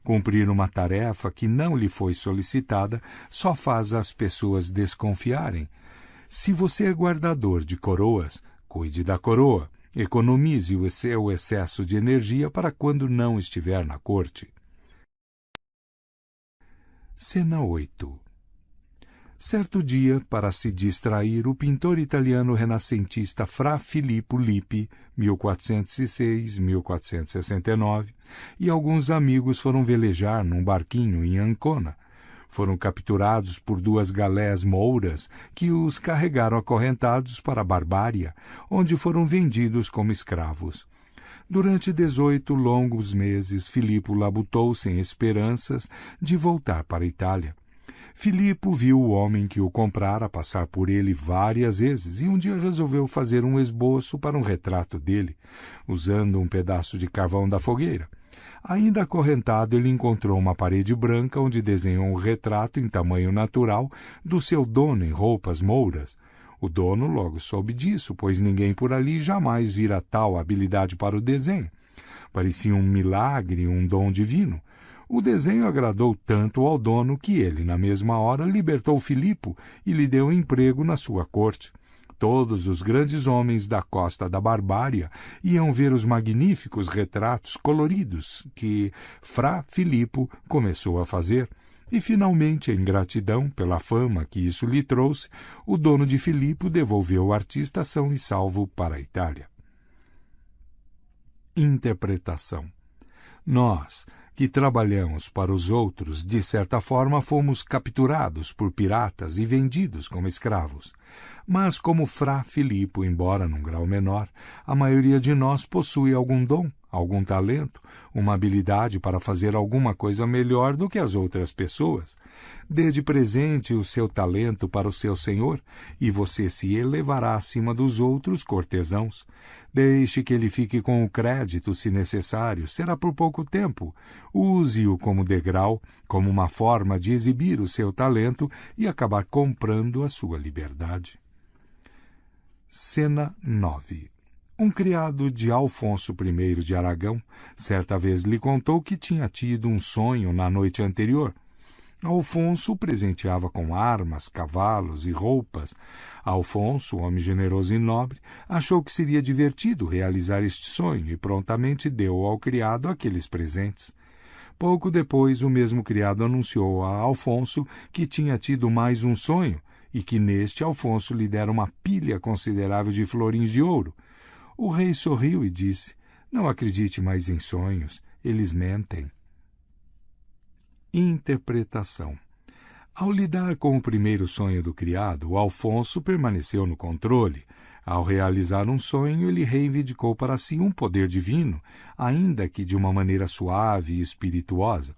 Cumprir uma tarefa que não lhe foi solicitada só faz as pessoas desconfiarem. Se você é guardador de coroas, cuide da coroa. Economize o seu excesso de energia para quando não estiver na corte. Cena 8. Certo dia, para se distrair, o pintor italiano renascentista Fra Filippo Lippi, 1406-1469, e alguns amigos foram velejar num barquinho em Ancona. Foram capturados por 2 galés mouras que os carregaram acorrentados para a Barbária, onde foram vendidos como escravos. Durante 18 longos meses, Filippo labutou sem esperanças de voltar para a Itália. Filippo viu o homem que o comprara passar por ele várias vezes e um dia resolveu fazer um esboço para um retrato dele, usando um pedaço de carvão da fogueira. Ainda acorrentado, ele encontrou uma parede branca onde desenhou um retrato em tamanho natural do seu dono em roupas mouras. O dono logo soube disso, pois ninguém por ali jamais vira tal habilidade para o desenho. Parecia um milagre, um dom divino. O desenho agradou tanto ao dono que ele, na mesma hora, libertou Filippo e lhe deu emprego na sua corte. Todos os grandes homens da costa da Barbária iam ver os magníficos retratos coloridos que Fra Filippo começou a fazer. E, finalmente, em gratidão pela fama que isso lhe trouxe, o dono de Filippo devolveu o artista são e salvo para a Itália. Interpretação. Nós, que trabalhamos para os outros, de certa forma fomos capturados por piratas e vendidos como escravos. Mas, como Fra Filippo, embora num grau menor, a maioria de nós possui algum dom, algum talento, uma habilidade para fazer alguma coisa melhor do que as outras pessoas. Dê de presente o seu talento para o seu senhor, e você se elevará acima dos outros cortesãos. Deixe que ele fique com o crédito, se necessário, será por pouco tempo. Use-o como degrau, como uma forma de exibir o seu talento e acabar comprando a sua liberdade. Cena 9. Um criado de Alfonso I de Aragão certa vez lhe contou que tinha tido um sonho na noite anterior. Alfonso o presenteava com armas, cavalos e roupas. Alfonso, homem generoso e nobre, achou que seria divertido realizar este sonho e prontamente deu ao criado aqueles presentes. Pouco depois, o mesmo criado anunciou a Alfonso que tinha tido mais um sonho e que neste Alfonso lhe dera uma pilha considerável de florins de ouro. O rei sorriu e disse: "Não acredite mais em sonhos, eles mentem." Interpretação. Ao lidar com o primeiro sonho do criado, o Alfonso permaneceu no controle. Ao realizar um sonho, ele reivindicou para si um poder divino, ainda que de uma maneira suave e espirituosa.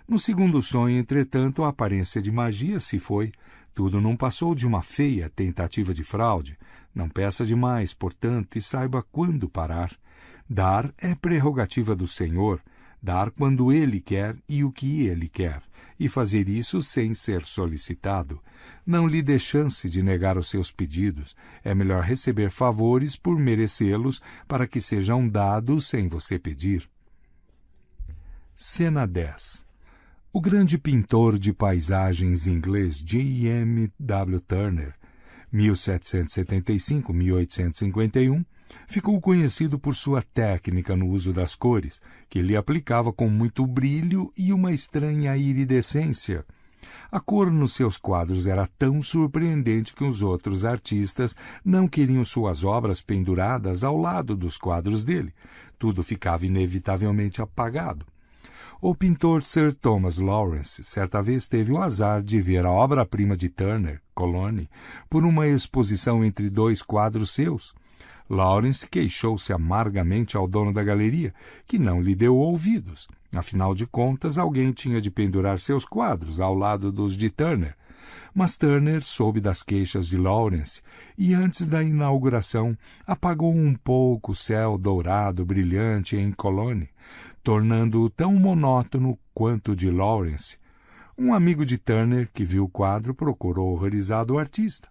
No segundo sonho, entretanto, a aparência de magia se foi. Tudo não passou de uma feia tentativa de fraude. Não peça demais, portanto, e saiba quando parar. Dar é prerrogativa do Senhor. Dar quando Ele quer e o que Ele quer, e fazer isso sem ser solicitado. Não lhe dê chance de negar os seus pedidos. É melhor receber favores por merecê-los para que sejam dados sem você pedir. Cena 10. O grande pintor de paisagens inglês J.M.W. Turner, 1775-1851, ficou conhecido por sua técnica no uso das cores, que ele aplicava com muito brilho e uma estranha iridescência. A cor nos seus quadros era tão surpreendente que os outros artistas não queriam suas obras penduradas ao lado dos quadros dele. Tudo ficava inevitavelmente apagado. O pintor Sir Thomas Lawrence certa vez teve o azar de ver a obra-prima de Turner, Colony, por uma exposição entre dois quadros seus. Lawrence queixou-se amargamente ao dono da galeria, que não lhe deu ouvidos. Afinal de contas, alguém tinha de pendurar seus quadros ao lado dos de Turner. Mas Turner soube das queixas de Lawrence e, antes da inauguração, apagou um pouco o céu dourado brilhante em Colony, tornando-o tão monótono quanto o de Lawrence. Um amigo de Turner, que viu o quadro, procurou horrorizado o artista.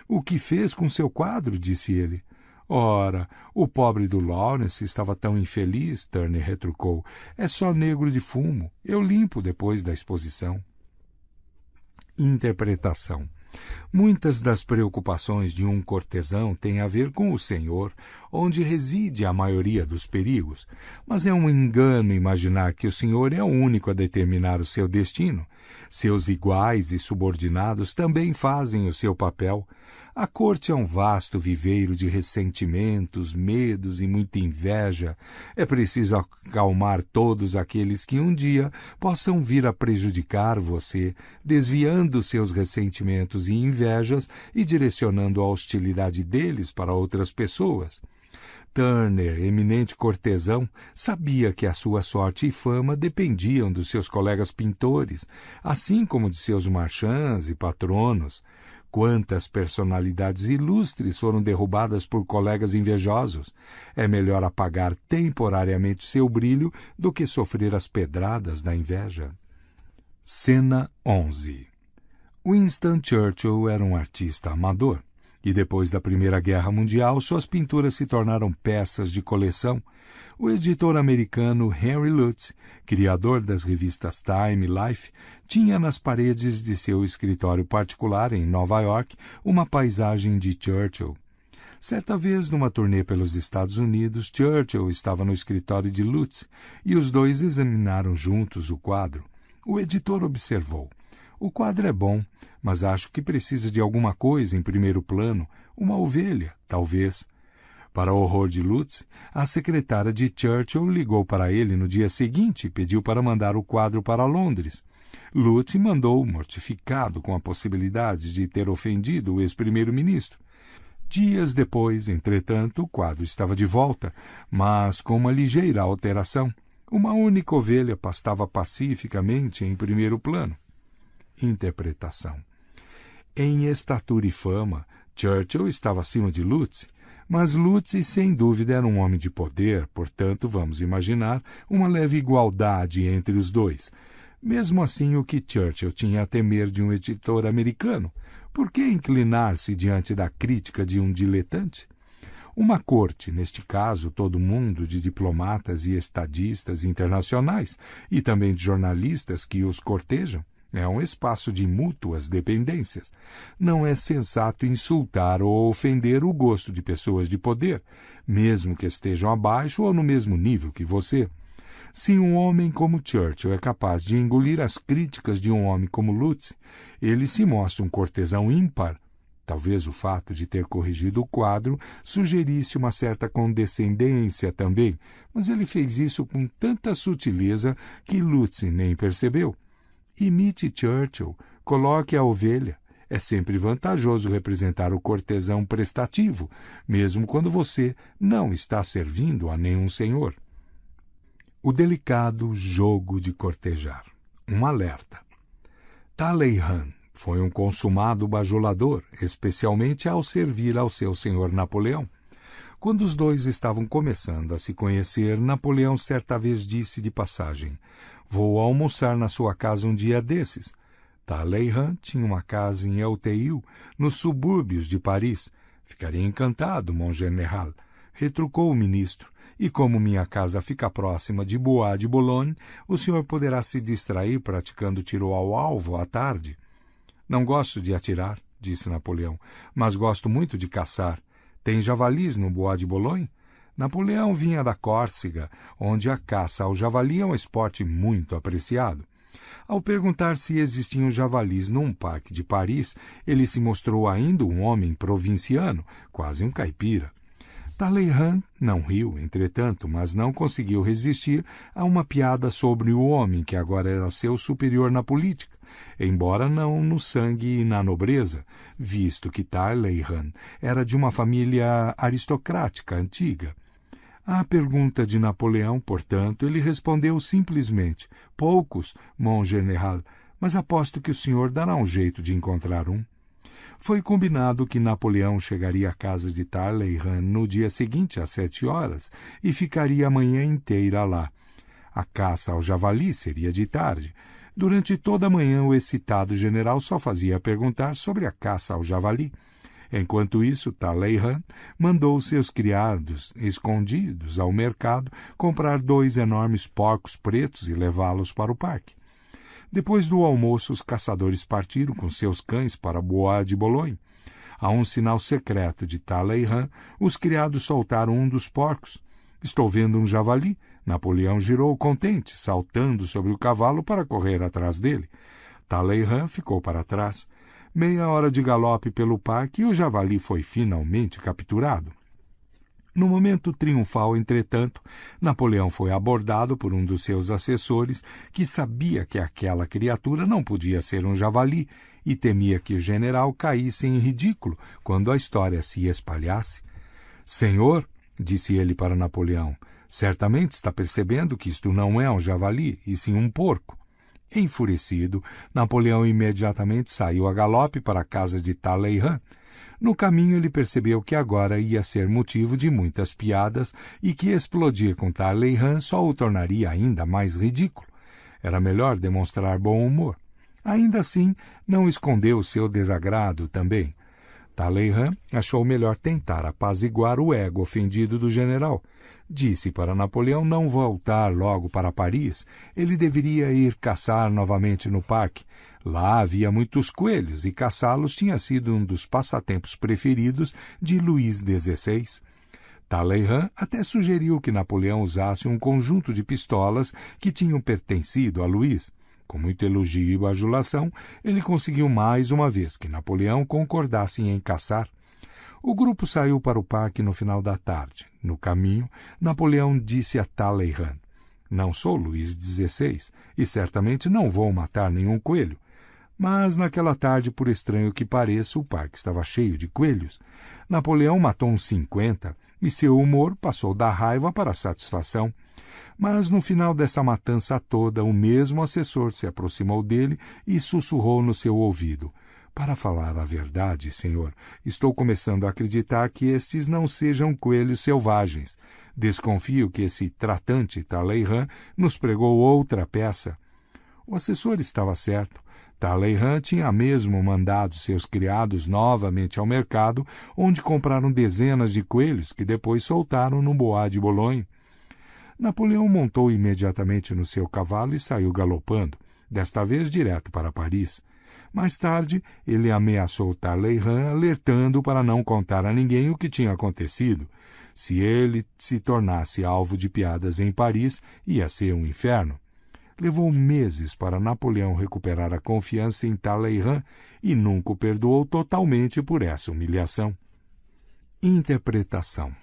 "O que fez com seu quadro?" disse ele. "Ora, o pobre do Lawrence estava tão infeliz", Turner retrucou. "É só negro de fumo. Eu limpo depois da exposição." Interpretação. Muitas das preocupações de um cortesão têm a ver com o Senhor, onde reside a maioria dos perigos. Mas é um engano imaginar que o Senhor é o único a determinar o seu destino. Seus iguais e subordinados também fazem o seu papel. A corte é um vasto viveiro de ressentimentos, medos e muita inveja. É preciso acalmar todos aqueles que um dia possam vir a prejudicar você, desviando seus ressentimentos e invejas e direcionando a hostilidade deles para outras pessoas. Turner, eminente cortesão, sabia que a sua sorte e fama dependiam dos seus colegas pintores, assim como de seus marchands e patronos. Quantas personalidades ilustres foram derrubadas por colegas invejosos! É melhor apagar temporariamente seu brilho do que sofrer as pedradas da inveja. Cena 11. Winston Churchill era um artista amador, e depois da Primeira Guerra Mundial suas pinturas se tornaram peças de coleção. O editor americano Henry Lutz, criador das revistas Time e Life, tinha nas paredes de seu escritório particular em Nova York uma paisagem de Churchill. Certa vez, numa turnê pelos Estados Unidos, Churchill estava no escritório de Lutz e os dois examinaram juntos o quadro. O editor observou: "O quadro é bom, mas acho que precisa de alguma coisa em primeiro plano, uma ovelha, talvez." Para o horror de Lutz, a secretária de Churchill ligou para ele no dia seguinte e pediu para mandar o quadro para Londres. Lutz mandou, mortificado com a possibilidade de ter ofendido o ex-primeiro-ministro. Dias depois, entretanto, o quadro estava de volta, mas com uma ligeira alteração. Uma única ovelha pastava pacificamente em primeiro plano. Interpretação. Em estatura e fama, Churchill estava acima de Lutz, mas Lutz, sem dúvida, era um homem de poder, portanto, vamos imaginar uma leve igualdade entre os dois. Mesmo assim, o que Churchill tinha a temer de um editor americano? Por que inclinar-se diante da crítica de um diletante? Uma corte, neste caso, todo mundo de diplomatas e estadistas internacionais, e também de jornalistas que os cortejam, é um espaço de mútuas dependências. Não é sensato insultar ou ofender o gosto de pessoas de poder, mesmo que estejam abaixo ou no mesmo nível que você. Se um homem como Churchill é capaz de engolir as críticas de um homem como Lutz, ele se mostra um cortesão ímpar. Talvez o fato de ter corrigido o quadro sugerisse uma certa condescendência também, mas ele fez isso com tanta sutileza que Lutz nem percebeu. Imite Churchill, coloque a ovelha. É sempre vantajoso representar o cortesão prestativo, mesmo quando você não está servindo a nenhum senhor. O delicado jogo de cortejar. Um alerta. Talleyrand foi um consumado bajulador, especialmente ao servir ao seu senhor Napoleão. Quando os dois estavam começando a se conhecer, Napoleão certa vez disse de passagem: "Vou almoçar na sua casa um dia desses." Talleyrand tinha uma casa em Auteuil, nos subúrbios de Paris. "Ficaria encantado, mon général", retrucou o ministro. "E como minha casa fica próxima de Bois de Boulogne, o senhor poderá se distrair praticando tiro ao alvo à tarde." "Não gosto de atirar", disse Napoleão, "mas gosto muito de caçar. Tem javalis no Bois de Boulogne?" Napoleão vinha da Córcega, onde a caça ao javali é um esporte muito apreciado. Ao perguntar se existiam javalis num parque de Paris, ele se mostrou ainda um homem provinciano, quase um caipira. Talleyrand não riu, entretanto, mas não conseguiu resistir a uma piada sobre o homem que agora era seu superior na política, embora não no sangue e na nobreza, visto que Talleyrand era de uma família aristocrática antiga. À pergunta de Napoleão, portanto, ele respondeu simplesmente: "Poucos, mon général, mas aposto que o senhor dará um jeito de encontrar um." Foi combinado que Napoleão chegaria à casa de Talleyrand no dia seguinte às 7 horas e ficaria a manhã inteira lá. A caça ao javali seria de tarde. Durante toda a manhã o excitado general só fazia perguntar sobre a caça ao javali. Enquanto isso, Talleyrand mandou seus criados, escondidos ao mercado, comprar 2 enormes porcos pretos e levá-los para o parque. Depois do almoço, os caçadores partiram com seus cães para Bois de Boulogne. A um sinal secreto de Talleyrand, os criados soltaram um dos porcos. "Estou vendo um javali." Napoleão girou contente, saltando sobre o cavalo para correr atrás dele. Talleyrand ficou para trás. Meia hora de galope pelo parque e o javali foi finalmente capturado. No momento triunfal, entretanto, Napoleão foi abordado por um dos seus assessores, que sabia que aquela criatura não podia ser um javali e temia que o general caísse em ridículo quando a história se espalhasse. "Senhor", disse ele para Napoleão, "certamente está percebendo que isto não é um javali, e sim um porco." Enfurecido, Napoleão imediatamente saiu a galope para a casa de Talleyrand. No caminho ele percebeu que agora ia ser motivo de muitas piadas e que explodir com Talleyrand só o tornaria ainda mais ridículo. Era melhor demonstrar bom humor. Ainda assim, não escondeu seu desagrado também. Talleyrand achou melhor tentar apaziguar o ego ofendido do general. Disse para Napoleão não voltar logo para Paris. Ele deveria ir caçar novamente no parque. Lá havia muitos coelhos e caçá-los tinha sido um dos passatempos preferidos de Luís XVI. Talleyrand até sugeriu que Napoleão usasse um conjunto de pistolas que tinham pertencido a Luís. Com muito elogio e bajulação, ele conseguiu mais uma vez que Napoleão concordasse em caçar. O grupo saiu para o parque no final da tarde. No caminho, Napoleão disse a Talleyrand: "Não sou Luís XVI e certamente não vou matar nenhum coelho." Mas naquela tarde, por estranho que pareça, o parque estava cheio de coelhos. Napoleão matou uns 50 e seu humor passou da raiva para a satisfação. Mas no final dessa matança toda, o mesmo assessor se aproximou dele e sussurrou no seu ouvido: "Para falar a verdade, senhor, estou começando a acreditar que estes não sejam coelhos selvagens. Desconfio que esse tratante Talleyrand nos pregou outra peça." O assessor estava certo. Talleyrand tinha mesmo mandado seus criados novamente ao mercado, onde compraram dezenas de coelhos que depois soltaram no Bois de Boulogne. Napoleão montou imediatamente no seu cavalo e saiu galopando, desta vez direto para Paris. Mais tarde, ele ameaçou Talleyrand, alertando para não contar a ninguém o que tinha acontecido. Se ele se tornasse alvo de piadas em Paris, ia ser um inferno. Levou meses para Napoleão recuperar a confiança em Talleyrand e nunca o perdoou totalmente por essa humilhação. Interpretação.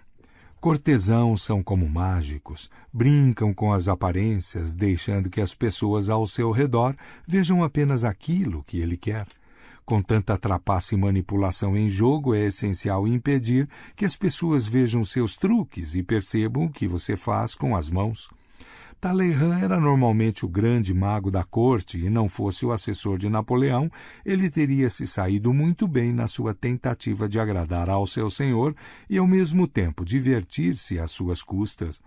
Cortesãos são como mágicos, brincam com as aparências, deixando que as pessoas ao seu redor vejam apenas aquilo que ele quer. Com tanta trapaça e manipulação em jogo, é essencial impedir que as pessoas vejam seus truques e percebam o que você faz com as mãos. Talleyrand era normalmente o grande mago da corte e não fosse o assessor de Napoleão, ele teria se saído muito bem na sua tentativa de agradar ao seu senhor e, ao mesmo tempo, divertir-se às suas custas.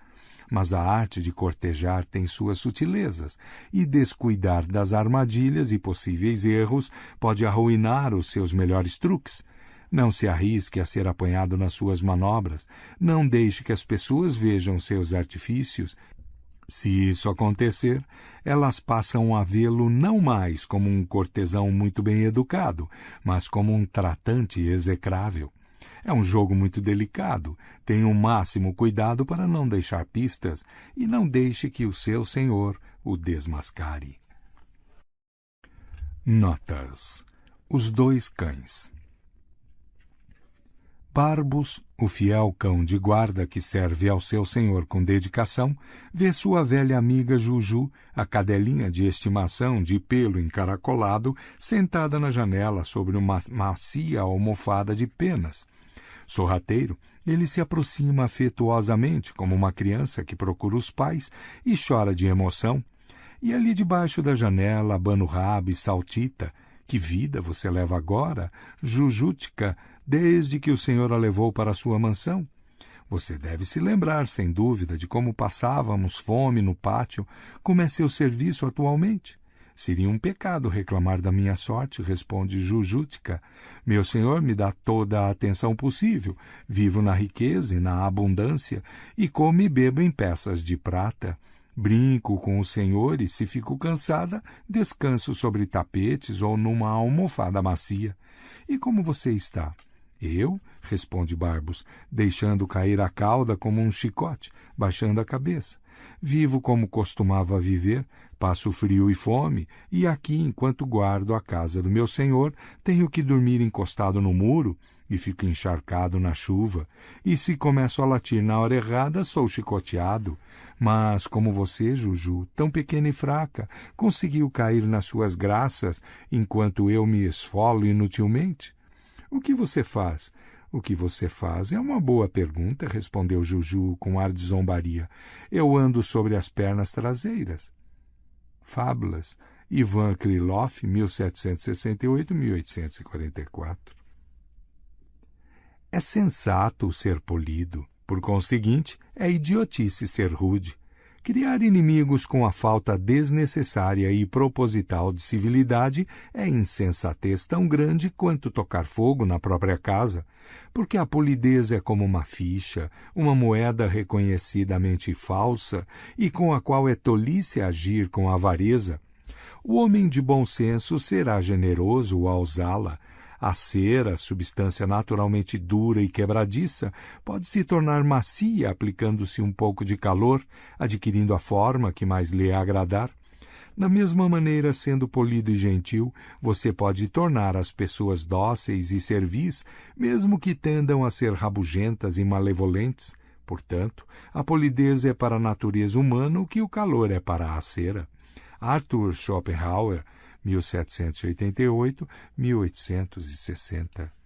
Mas a arte de cortejar tem suas sutilezas, e descuidar das armadilhas e possíveis erros pode arruinar os seus melhores truques. Não se arrisque a ser apanhado nas suas manobras, não deixe que as pessoas vejam seus artifícios. Se isso acontecer, elas passam a vê-lo não mais como um cortesão muito bem educado, mas como um tratante execrável. É um jogo muito delicado. Tenha o máximo cuidado para não deixar pistas e não deixe que o seu senhor o desmascare. Notas. Os dois cães. Barbos, o fiel cão de guarda que serve ao seu senhor com dedicação, vê sua velha amiga Juju, a cadelinha de estimação de pelo encaracolado, sentada na janela sobre uma macia almofada de penas. Sorrateiro, ele se aproxima afetuosamente, como uma criança que procura os pais e chora de emoção. E ali debaixo da janela abana o rabo e saltita: "Que vida você leva agora, Jujutica, desde que o senhor a levou para a sua mansão? Você deve se lembrar, sem dúvida, de como passávamos fome no pátio. Como é seu serviço atualmente?" "Seria um pecado reclamar da minha sorte", responde Jujutica. "Meu senhor me dá toda a atenção possível. Vivo na riqueza e na abundância, e como e bebo em peças de prata. Brinco com o senhor e, se fico cansada, descanso sobre tapetes ou numa almofada macia. E como você está?" "Eu?", responde Barbos, deixando cair a cauda como um chicote, baixando a cabeça. "Vivo como costumava viver, passo frio e fome, e aqui, enquanto guardo a casa do meu senhor, tenho que dormir encostado no muro e fico encharcado na chuva. E se começo a latir na hora errada, sou chicoteado. Mas como você, Juju, tão pequena e fraca, conseguiu cair nas suas graças enquanto eu me esfolo inutilmente?" "O que você faz?" "O que você faz é uma boa pergunta", respondeu Juju com ar de zombaria. "Eu ando sobre as pernas traseiras." Fábulas. Ivan Krylov, 1768-1844. É sensato ser polido. Por conseguinte, é idiotice ser rude. Criar inimigos com a falta desnecessária e proposital de civilidade é insensatez tão grande quanto tocar fogo na própria casa, porque a polidez é como uma ficha, uma moeda reconhecidamente falsa e com a qual é tolice agir com avareza. O homem de bom senso será generoso ao usá-la. A cera, substância naturalmente dura e quebradiça, pode se tornar macia aplicando-se um pouco de calor, adquirindo a forma que mais lhe agradar. Da mesma maneira, sendo polido e gentil, você pode tornar as pessoas dóceis e servis, mesmo que tendam a ser rabugentas e malevolentes. Portanto, a polidez é para a natureza humana o que o calor é para a cera. Arthur Schopenhauer, 1788-1860.